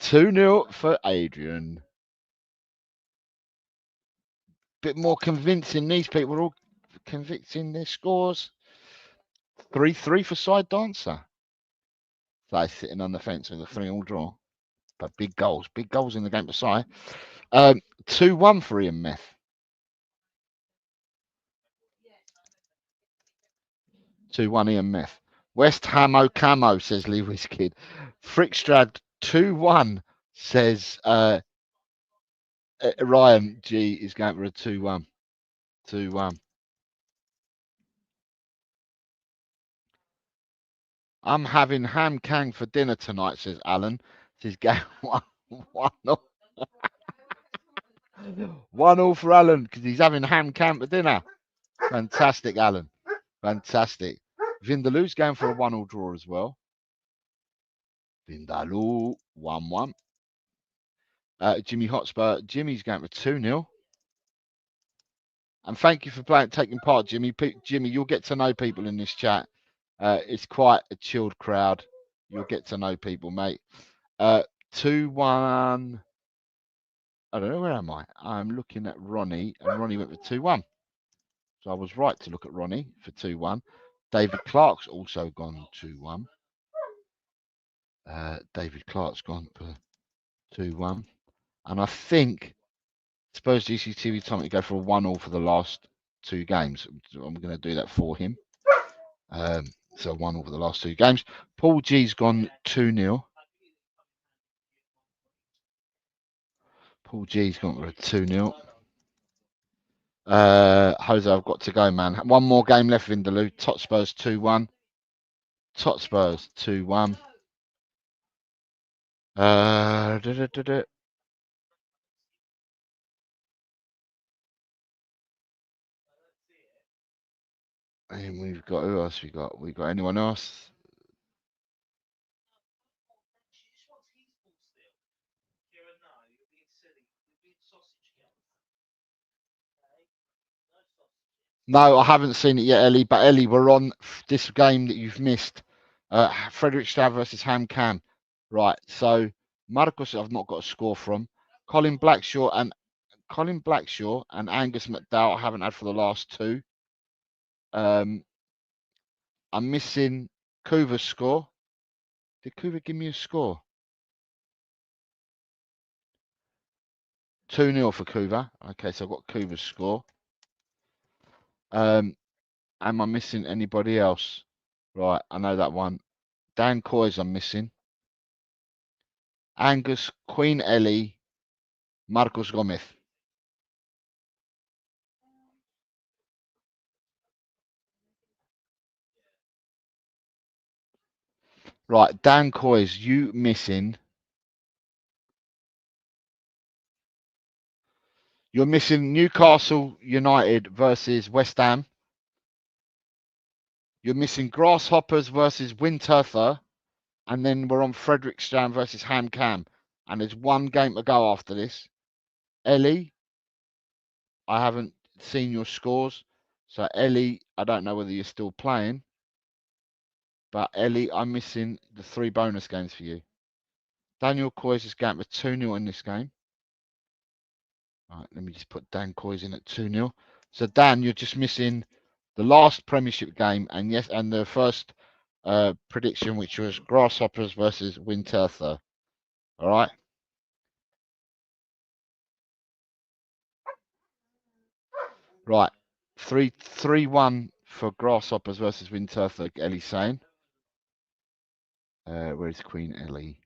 2-0 for Adrian. Bit more convincing. These people are all convincing their scores. 3-3 for Side Dancer. So sitting on the fence with a 3-all draw. But big goals in the game for Sai. 2-1 for Ian Meth. 2-1 Ian Meth. West Hamo Camo, says Lee Whiskid. Frickstrad 2-1, says Ryan G is going for a 2-1. 2-1. I'm having ham kang for dinner tonight, says Alan. Says going 1-0. 1-0 for Alan because he's having ham kang for dinner. Fantastic, Alan. Fantastic. Vindaloo's going for a 1-all draw as well. Vindaloo 1-1. Jimmy Hotspur. Jimmy's going for 2-0. And thank you for taking part, Jimmy. Jimmy, you'll get to know people in this chat. It's quite a chilled crowd. You'll get to know people, mate. 2-1. I don't know, where am I? I'm looking at Ronnie, and Ronnie went for 2-1. So I was right to look at Ronnie for 2-1. David Clark's also gone 2-1. David Clark's gone for 2-1. And I think Spurs GCTV told me to go for a 1-1 for the last 2 games. I'm going to do that for him. So 1-1 for the last 2 games. Paul G's gone 2-0. Paul G's gone for a 2-0. Jose, I've got to go, man. One more game left, Vindaloo. Tot Spurs 2-1. Tot Spurs 2-1. And we've got, who else we got? We got anyone else? No, I haven't seen it yet, Ellie. But Ellie, we're on this game that you've missed. Fredrikstad versus Ham Cam. Right. So Marcos, I've not got a score from. Colin Blackshaw and Angus McDowell I haven't had for the last 2. I'm missing Kuva's score. Did Kuva give me a score? 2-0 for Kuva. Okay, so I've got Kuva's score. Am I missing anybody else? Right, I know that one. Dan Coy's I'm missing. Angus, Queen Ellie, Marcos Gomez. Right, Dan Coy's, you missing. You're missing Newcastle United versus West Ham. You're missing Grasshoppers versus Winterthur. And then we're on Fredrikstad versus Ham Cam. And there's one game to go after this. Ellie, I haven't seen your scores. So Ellie, I don't know whether you're still playing. But Ellie, I'm missing the 3 bonus games for you. Daniel Coy's is going for 2-0 in this game. Right, let me just put Dan Coy's in at 2-0. So Dan, you're just missing the last Premiership game and the first prediction, which was Grasshoppers versus Winterthur. All right. Right. 3-1 for Grasshoppers versus Winterthur, Ellie saying. Where's Queen Ellie?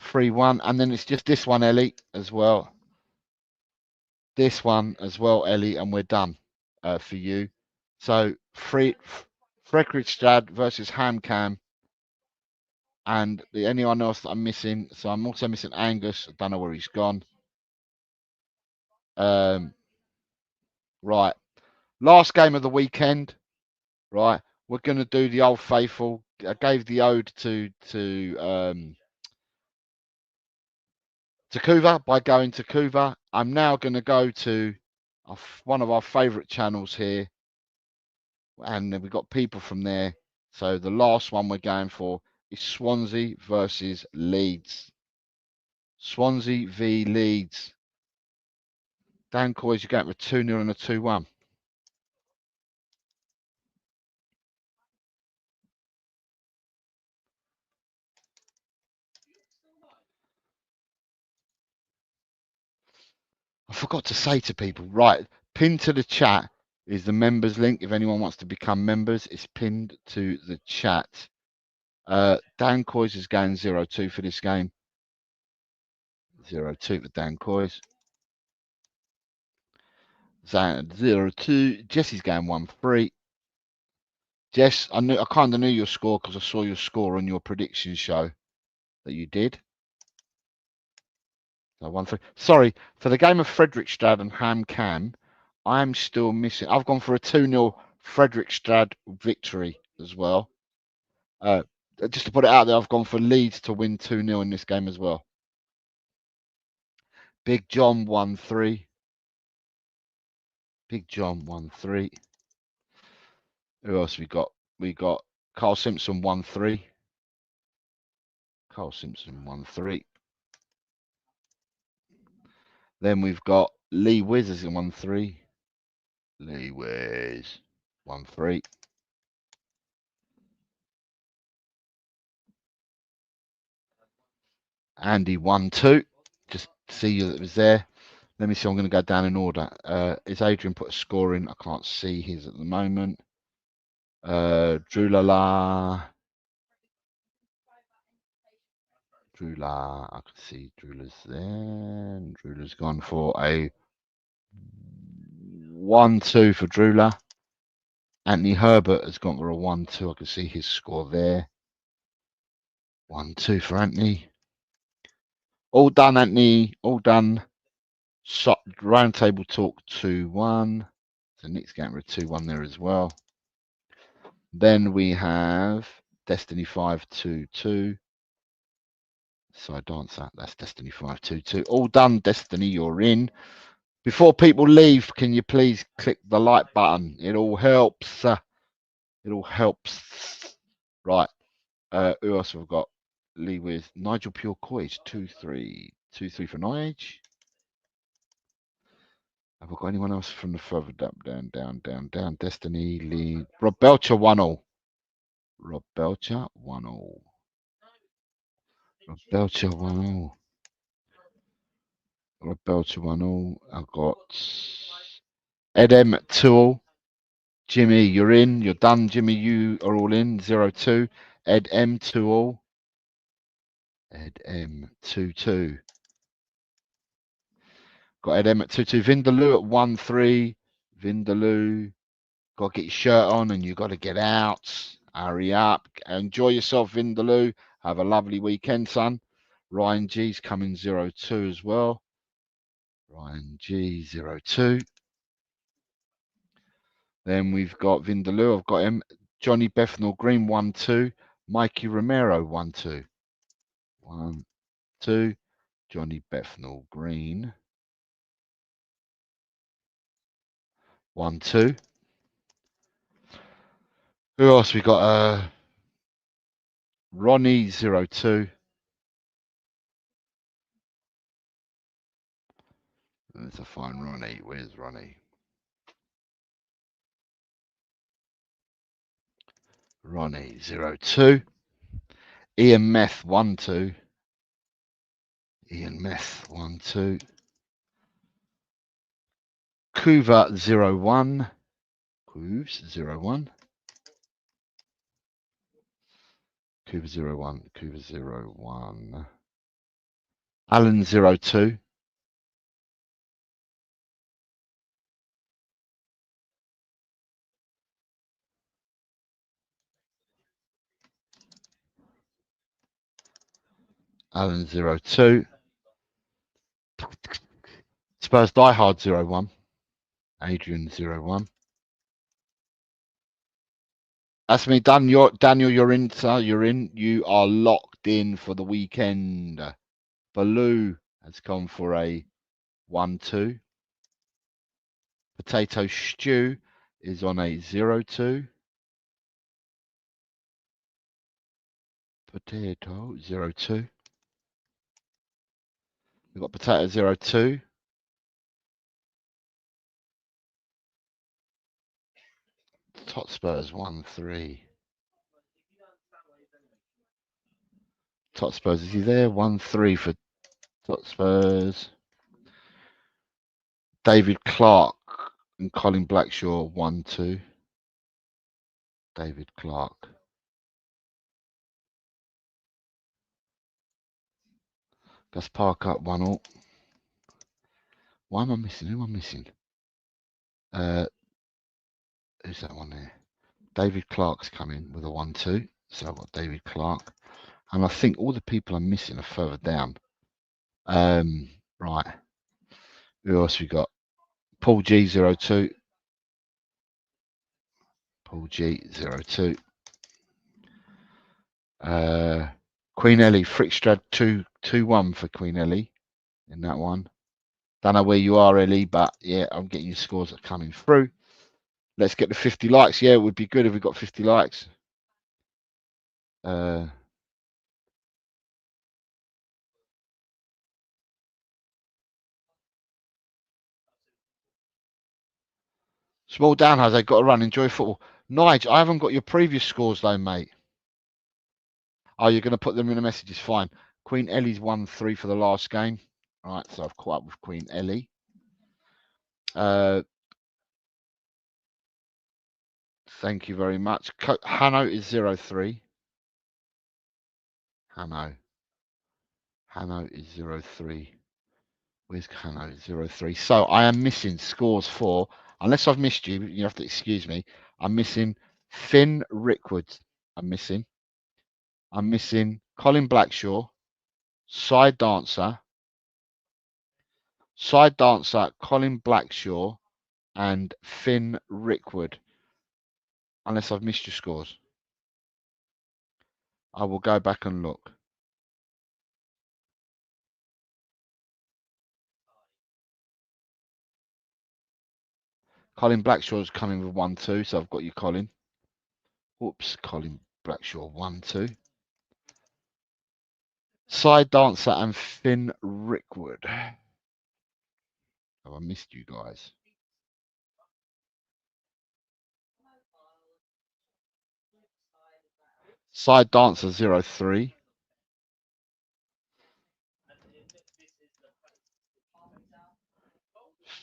3-1. And then it's just this one, Ellie, as well. This one as well, Ellie, and we're done for you. So Fredrikstad versus Ham Cam. And anyone else that I'm missing. So I'm also missing Angus. I don't know where he's gone. Right. Last game of the weekend. Right. We're going to do the old faithful. I gave the ode to Kuva by going to Kuva. I'm now going to go to one of our favourite channels here. And we've got people from there. So the last one we're going for is Swansea versus Leeds. Swansea v Leeds. Dan Coy's, you're going for 2-0 and a 2-1. I forgot to say to people, right, pinned to the chat is the members link. If anyone wants to become members, it's pinned to the chat. Dan Coy's is going 0-2 for this game. 0-2 for Dan Coy's. 0-2. Jesse's going 1-3. Jess, I kind of knew your score because I saw your score on your prediction show that you did. So 1-3. Sorry, for the game of Fredrikstad and Ham Cam, I'm still missing. I've gone for a 2-0 Fredrikstad victory as well. just to put it out there, I've gone for Leeds to win 2-0 in this game as well. Big John 1-3. Big John 1-3. Who else we got? We got Carl Simpson 1-3. Carl Simpson 1-3. Then we've got Lee Wiz in 1-3. Lee Wiz 1-3. Andy 1-2. Just to see that it was there. Let me see. I'm going to go down in order. Is Adrian put a score in? I can't see his at the moment. Drulala. Drula. I can see Drula's there. And Drula's gone for a 1-2 for Drula. Anthony Herbert has gone for a 1-2. I can see his score there. 1-2 for Anthony. All done, Anthony. All done. So, round table talk 2-1. So Nick's getting rid of 2-1 there as well. Then we have Destiny 5-2-2. Side dancer. That's Destiny 5-2-2. All done, Destiny. You're in. Before people leave, can you please click the like button? It all helps. It all helps. Right. Who else have we got? Lee with Nigel Pure Coys 2-3. 2-3 for Nige. Have I got anyone else from the further down? Destiny, Lee. Rob Belcher 1-0. Rob Belcher 1-0. Rob Belcher 1-0. Rob Belcher 1-0. I've got Ed M 2-0. Jimmy, you're in. You're done. Jimmy, you are all in. 0-2. Ed M 2-0. Ed M 2-2. Got Ed M at 2-2. Vindaloo at 1-3. Vindaloo. Got to get your shirt on and you got to get out. Hurry up. Enjoy yourself, Vindaloo. Have a lovely weekend, son. Ryan G's coming 0-2 as well. Ryan G 0-2. Then we've got Vindaloo. I've got him. Johnny Bethnal Green 1-2. Mikey Romero 1-2. 1-2. Johnny Bethnal Green 1-2. Who else we got? Ronnie 0-2. Let's find Ronnie. Where's Ronnie? Ronnie 0-2. Ian Meth 1-2. Ian Meth 1-2. Kuva 0-1. Cooves 0-1. Kuva 0-1. Kuva 0-1. Alan 0-2. Alan 0-2. Spurs Diehard 0-1. Adrian 0-1. That's me, Daniel. You're in, sir. You're in. You are locked in for the weekend. Baloo has come for a 1-2. Potato Stew is on a 0-2. Potato 0-2. We've got Potato 0-2. Tot Spurs 1-3. Tot Spurs, is he there? 1-3 for Tot Spurs. David Clark and Colin Blackshaw 1-2. David Clark. Gus Park up 1-0. Why am I missing? Who am I missing? Who's that one there? David Clark's coming with a 1-2. So I've got David Clark. And I think all the people I'm missing are further down. Right. Who else we got? Paul G 0-2. Paul G 0-2. Queen Ellie, Frickstrad 2-1 for Queen Ellie in that one. Don't know where you are, Ellie, but yeah, I'm getting your scores that are coming through. Let's get the 50 likes. Yeah, it would be good if we got 50 likes. Small down, has they got to run? Enjoy football. Nige, I haven't got your previous scores though, mate. Oh, you're going to put them in the messages. Fine. Queen Ellie's 1-3 for the last game. All right, so I've caught up with Queen Ellie. Thank you very much. Hano is 0-3. Hano is 0-3. Where's Hano? 0-3. So I am missing scores for, unless I've missed you, you have to excuse me. I'm missing Finn Rickwood. I'm missing Colin Blackshaw, side dancer, Colin Blackshaw, and Finn Rickwood. Unless I've missed your scores. I will go back and look. Colin Blackshaw's coming with 1-2, so I've got you, Colin. Whoops, Colin Blackshaw 1-2. Side dancer and Finn Rickwood. Oh, I missed you guys. Side dancer 0-3.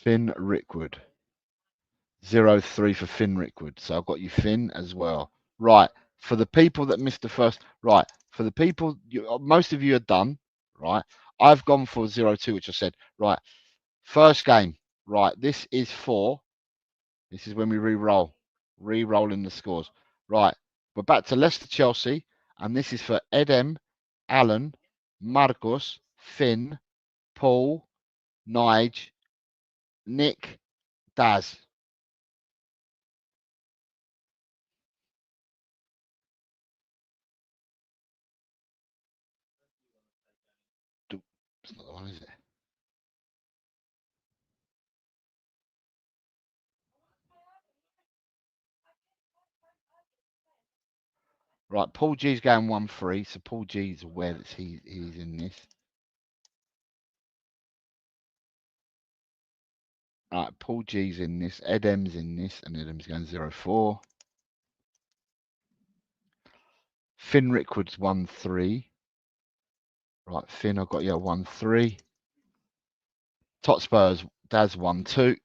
Finn Rickwood. 0-3 for Finn Rickwood. So I've got you, Finn, as well. Right. For the people that missed the first, right. For the people, most of you are done, right? I've gone for 0-2, which I said, right. First game, right. This is when we re-rolling the scores. Right. We're back to Leicester Chelsea, and this is for Edem, Alan, Marcos, Finn, Paul, Nige, Nick, Daz. It's not the one, is it? Right, Paul G's going 1-3, so Paul G's aware that he's in this. Right, Paul G's in this, Edem's in this, and Edem's going 0-4. Finn Rickwood's 1-3. Right, Finn, I've got you at 1-3. Tot Spurs, Daz 1-2.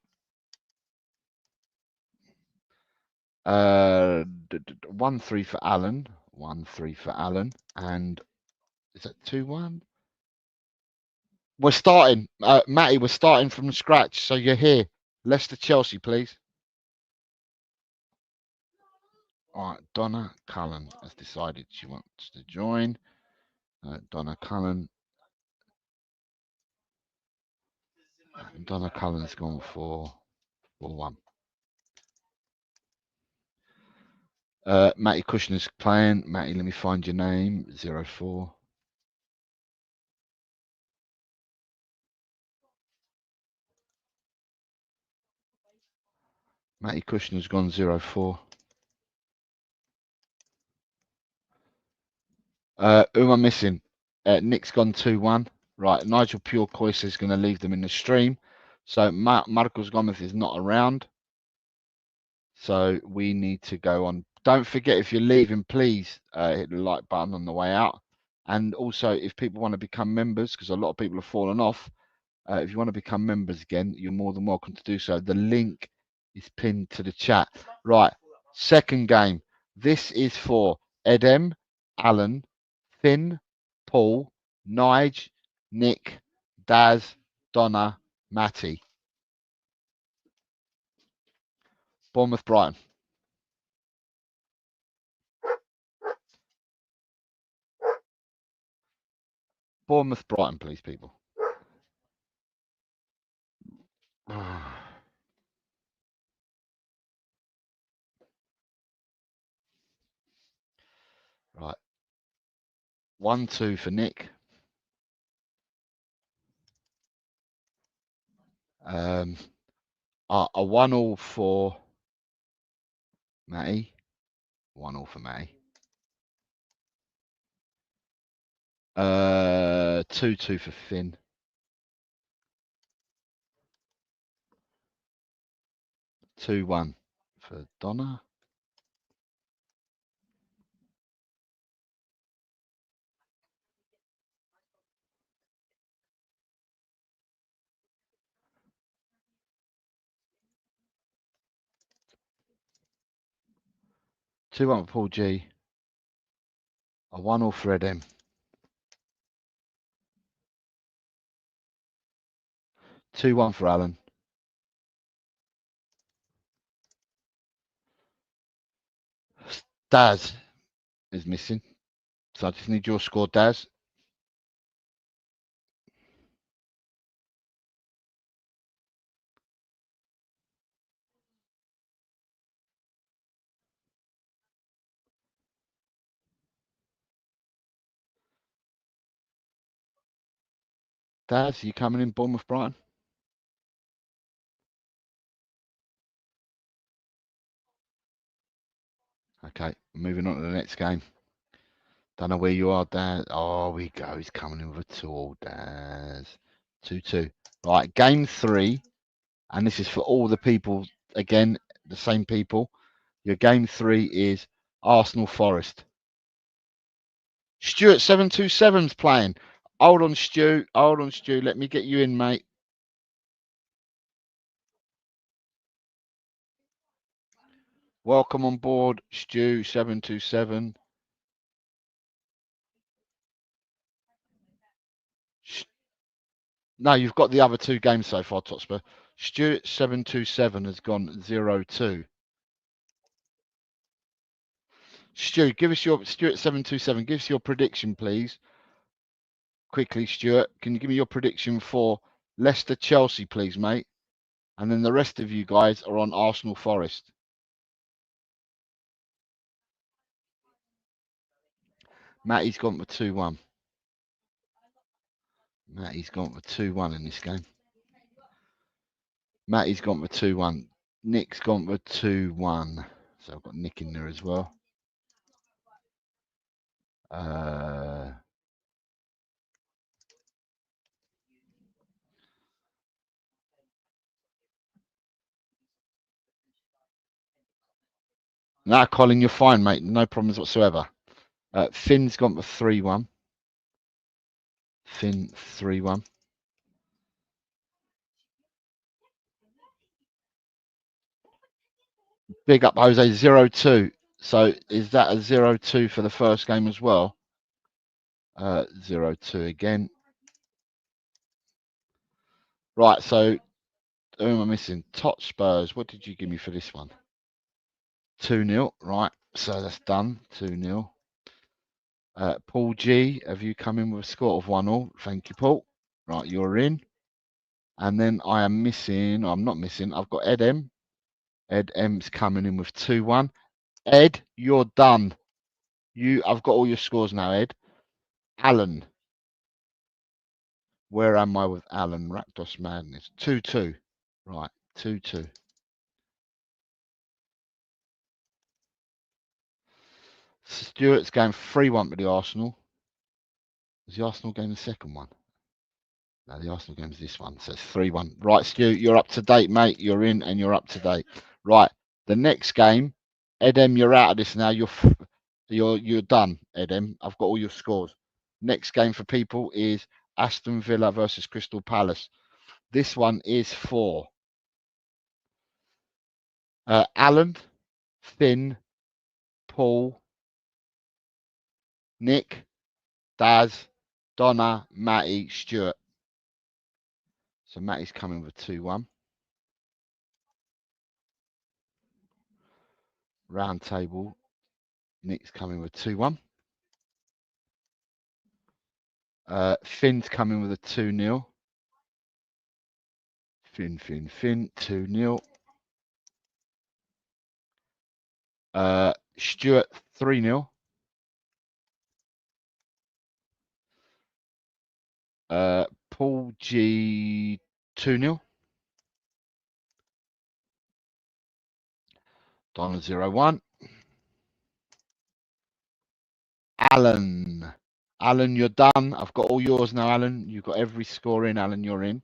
1-3 for Alan. 1-3 for Alan. And is that 2-1? We're starting. Matty, we're starting from scratch. So you're here. Leicester Chelsea, please. All right, Donna Cullen has decided she wants to join. Donna Cullen's gone for 1. Matty Kushner's playing. Matty, let me find your name. 0-4. Matty Kushner's gone 0-4. Who am I missing? Nick's gone 2-1. Right, Nigel Purecois is going to leave them in the stream. So Marcos Gomez is not around. So we need to go on. Don't forget, if you're leaving, please hit the like button on the way out. And also, if people want to become members, because a lot of people have fallen off, if you want to become members again, you're more than welcome to do so. The link is pinned to the chat. Right, second game. This is for Edem, Alan, Finn, Paul, Nige, Nick, Daz, Donna, Matty. Bournemouth, Brighton. Bournemouth, Brighton, please, people. Right. 1-2 for Nick. A 1-1 for Matty. 1-1 for Matty. 2-2 for Finn. 2-1 for Donna. 2-1 for Paul G. A 1-1 for Ed M. 2-1 for Alan. Daz is missing. So I just need your score, Daz. Daz, you coming in Bournemouth, Brighton? Okay, moving on to the next game. Don't know where you are, Daz. Oh, we go. He's coming in with a tool, Daz. 2-2. Right, game 3. And this is for all the people, again, the same people. Your game 3 is Arsenal Forest. Stuart 727's playing. Hold on, Stu. Hold on, Stu. Let me get you in, mate. Welcome on board, Stu 727. No, you've got the other 2 games so far, Totspur. Stuart 727 has gone 0-2. Stu, give us your Stuart 727. Give us your prediction, please. Quickly, Stuart. Can you give me your prediction for Leicester Chelsea, please, mate? And then the rest of you guys are on Arsenal Forest. Matty's gone for 2-1. Matty's gone for 2-1 in this game. Matty's gone for 2-1. Nick's gone for 2-1. So I've got Nick in there as well. Nah, Colin, you're fine, mate. No problems whatsoever. Finn's gone for 3-1. Finn 3-1. Big up Jose 0-2. So is that a 0-2 for the first game as well? 0-2 again. Right, so who am I missing? Tot Spurs. What did you give me for this one? 2-0. Right, so that's done. 2-0. Paul G, have you come in with a score of 1-0? Thank you, Paul. Right, you're in. And then I am missing, I'm not missing, I've got Ed M. Ed M's coming in with 2-1. Ed, you're done. I've got all your scores now, Ed. Alan. Where am I with Alan? Rakdos Madness. 2-2. Right, 2-2. Stuart's going 3-1 for the Arsenal. Is the Arsenal game the second one? No, the Arsenal game's this one. So it's 3-1. Right, Stu, you're up to date, mate. You're in and you're up to date. Right, the next game, Edem, you're out of this now. You're done, Edem. I've got all your scores. Next game for people is Aston Villa versus Crystal Palace. This one is for Alan, Finn, Paul, Nick, Daz, Donna, Matty, Stuart. So Matty's coming with 2-1. Round table. Nick's coming with 2-1. Finn's coming with a 2-0. Finn, 2-0. Stuart, 3-0. Paul G 2-0. Donna 0-1. Alan. Alan, you're done. I've got all yours now, Alan. You've got every score in, Alan, you're in.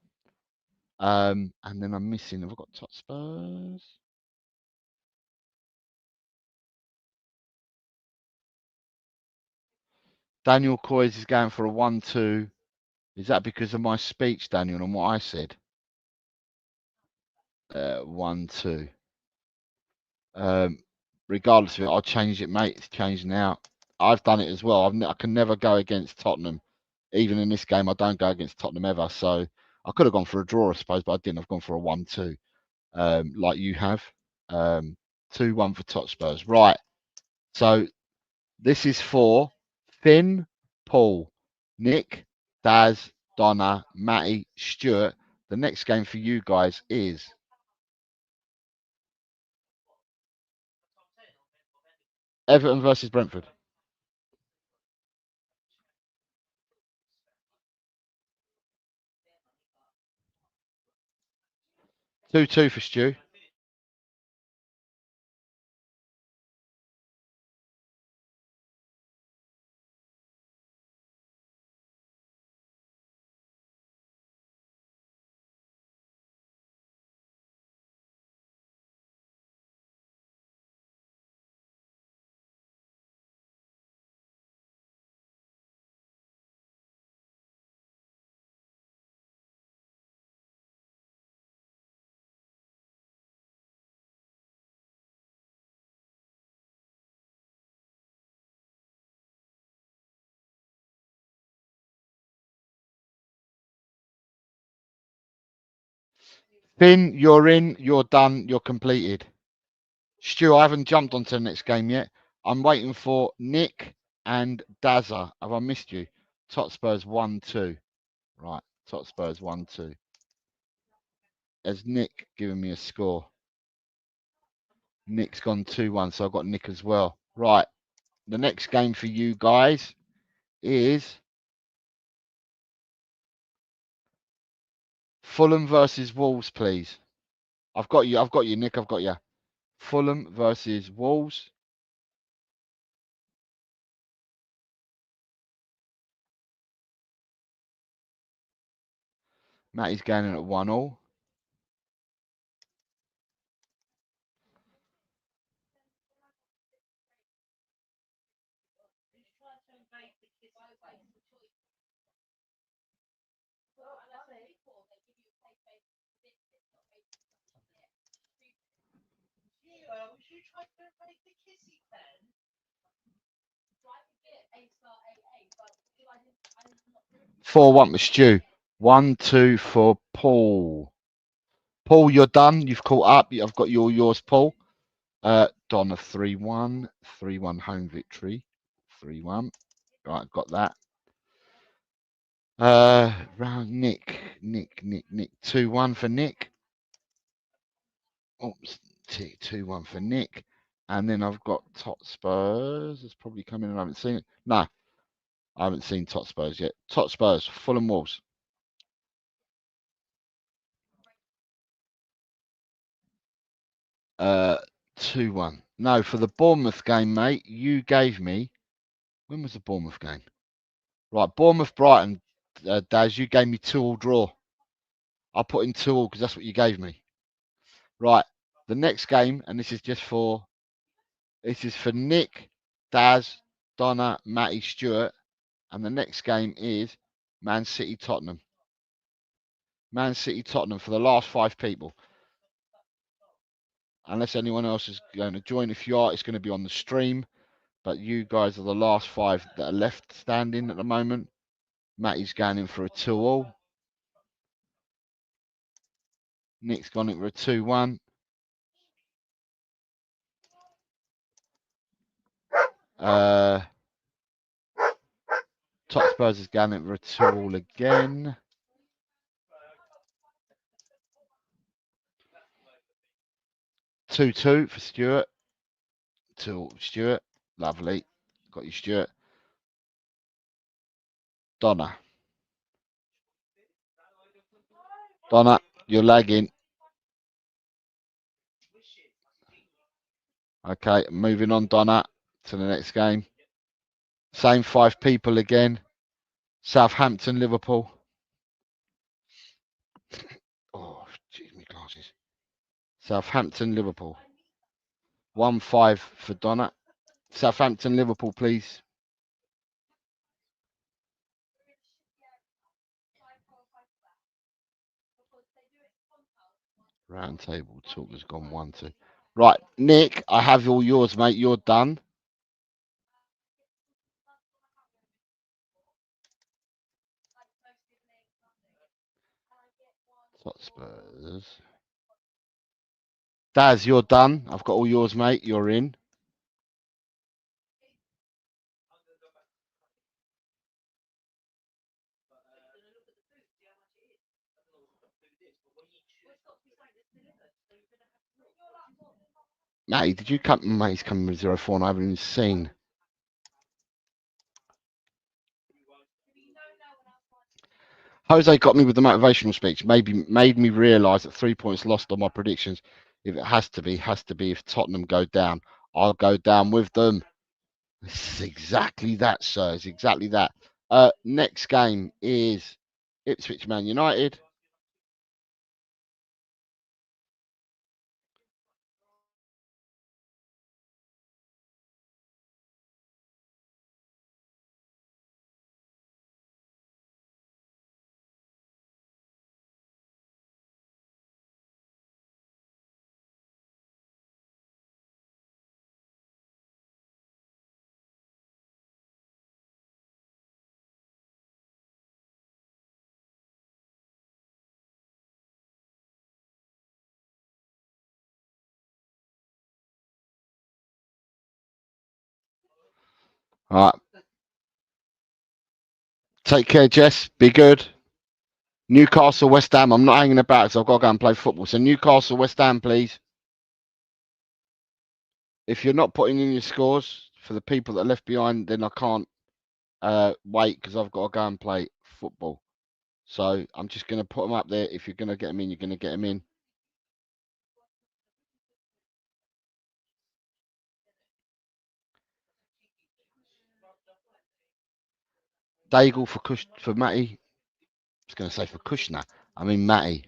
And then I'm missing. Have I got top Spurs? Daniel Coys is going for a 1-2. Is that because of my speech, Daniel, and what I said? 1-2. Regardless of it, I'll change it, mate. It's changed now. I've done it as well. I can never go against Tottenham. Even in this game, I don't go against Tottenham ever. So I could have gone for a draw, I suppose, but I didn't. I've gone for a 1-2, like you have. 2-1 for Tot Spurs. Right. So this is for Finn, Paul, Nick, Daz, Donna, Matty, Stuart. The next game for you guys is Everton versus Brentford. 2-2 for Stu. Finn, you're in, you're done, you're completed. Stu, I haven't jumped onto the next game yet. I'm waiting for Nick and Dazza. Have I missed you? Tot Spurs 1-2. Right, Tot Spurs 1-2. Has Nick given me a score? Nick's gone 2-1, so I've got Nick as well. Right, the next game for you guys is Fulham versus Wolves, please. I've got you, Nick, I've got you. Fulham versus Wolves. Matty's going in at 1-1. Four one for Stu. 1-2 for Paul. Paul, you're done. You've caught up. I've got yours, Paul. Donna 3-1. 3-1 home victory. 3-1. Right, got that. Round Nick. 2-1 for Nick. Oops. 2-1 for Nick. And then I've got Tot Spurs. It's probably coming in. I haven't seen it. No, I haven't seen Tot Spurs yet. Tot Spurs, Fulham Wolves. 2-1. No, for the Bournemouth game, mate, you gave me. When was the Bournemouth game? Right, Bournemouth Brighton, Daz, you gave me 2-2 draw. I put in 2-2 because that's what you gave me. Right, the next game, and this is for Nick, Daz, Donna, Matty, Stewart, and the next game is Man City Tottenham. Man City Tottenham for the last 5 people. Unless anyone else is going to join. If you are, it's going to be on the stream. But you guys are the last 5 that are left standing at the moment. Matty's going in for a 2-2. Nick's gone in for a 2-1. Top Spurs is going in for a 2-2 again. Two for Stuart. 2 Stuart. Lovely. Got you, Stuart. Donna. Donna, you're lagging. Okay, moving on, Donna, to the next game. Same 5 people again. Southampton, Liverpool. Oh, jeez, my glasses. Southampton, Liverpool. 1-5 for Donna. Southampton, Liverpool, please. Round table talk has gone 1-2. Right, Nick, I have all yours, mate. You're done. Hotspurs. Daz, you're done. I've got all yours, mate. You're in. Matty, did you come? Mate, he's coming with 0-4 and I haven't even seen. Jose got me with the motivational speech. Maybe made me realise that 3 points lost on my predictions. If it has to be if Tottenham go down, I'll go down with them. It's exactly that, sir. It's exactly that. Next game is Ipswich Man United. All right. Take care, Jess. Be good. Newcastle, West Ham. I'm not hanging about because I've got to go and play football. So Newcastle, West Ham, please. If you're not putting in your scores for the people that are left behind, then I can't wait because I've got to go and play football. So I'm just going to put them up there. If you're going to get them in, you're going to get them in. Daigle for Matty. I was going to say for Kushner. I mean Matty.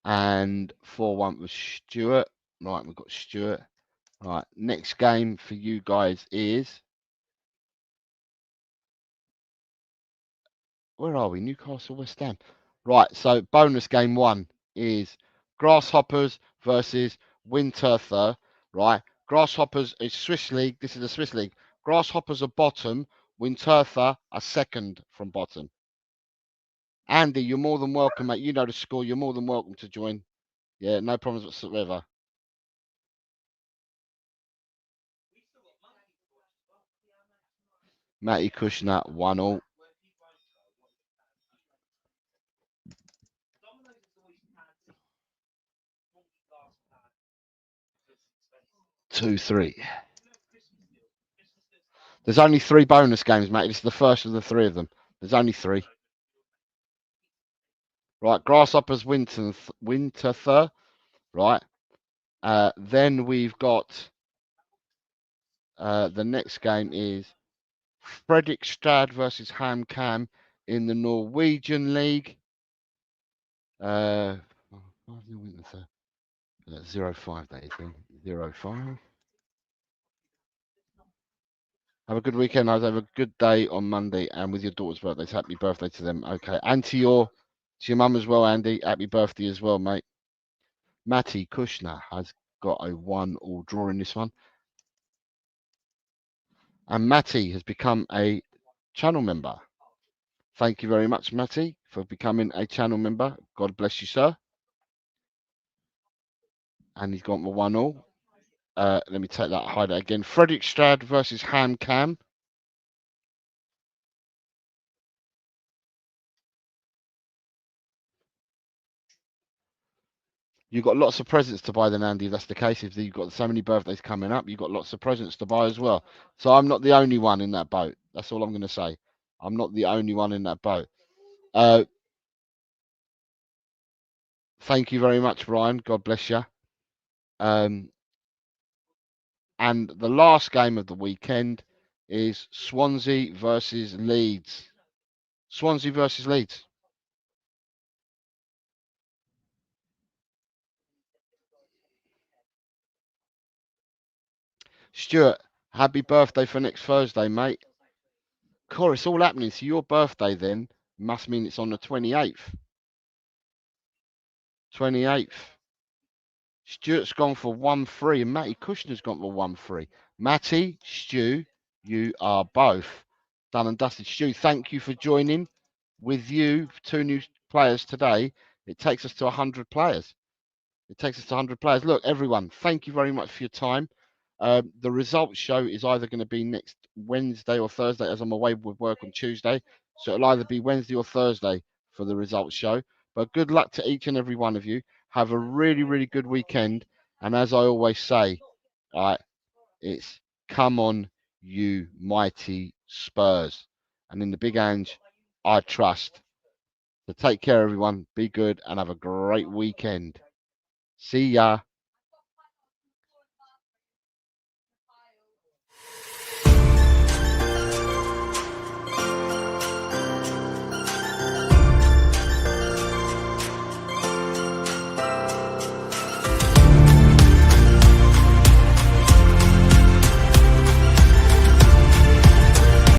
And 4-1 was Stuart. Right, we've got Stuart. Right, next game for you guys is, where are we? Newcastle, West Ham. Right, so bonus game 1 is Grasshoppers versus Winterthur. Right, Grasshoppers is Swiss League. This is the Swiss League. Grasshoppers are bottom. Winterthur are second from bottom. Andy, you're more than welcome, mate. You know the score. You're more than welcome to join. Yeah, no problems whatsoever. Matty Kushner, 1-1. Two, 3. There's only 3 bonus games, mate. This is the first of the 3 of them. There's only 3. Right, Grasshoppers, Winterthur. Right. Then we've got the next game is Fredrikstad versus HamKam in the Norwegian League. 0-5 that is 0-5. Have a good weekend, guys. Have a good day on Monday, and with your daughter's birthday, happy birthday to them. Okay, and to your mum as well, Andy. Happy birthday as well, mate. Matty Kushner has got a 1-1 draw in this one, and Matty has become a channel member. Thank you very much, Matty, for becoming a channel member. God bless you, sir. And he's got my 1-1. Let me take that, hide it again. Fredrikstad versus HamKam. You've got lots of presents to buy then, Andy. If that's the case. If you've got so many birthdays coming up, you've got lots of presents to buy as well. So I'm not the only one in that boat. That's all I'm going to say. I'm not the only one in that boat. Thank you very much, Brian. God bless you. And the last game of the weekend is Swansea versus Leeds. Swansea versus Leeds. Stuart, happy birthday for next Thursday, mate. Cool, it's all happening. So your birthday then must mean it's on the 28th. 28th. Stuart's gone for 1-3 and Matty Kushner's gone for 1-3. Matty, Stu, you are both done and dusted. Stu, thank you for joining. With you, 2 new players today, it takes us to 100 players. It takes us to 100 players. Look, everyone, thank you very much for your time. The results show is either going to be next Wednesday or Thursday, as I'm away with work on Tuesday. So it'll either be Wednesday or Thursday for the results show. But good luck to each and every one of you. Have a really, really good weekend. And as I always say, it's come on, you mighty Spurs. And in the big Ange, I trust. So take care, everyone. Be good and have a great weekend. See ya.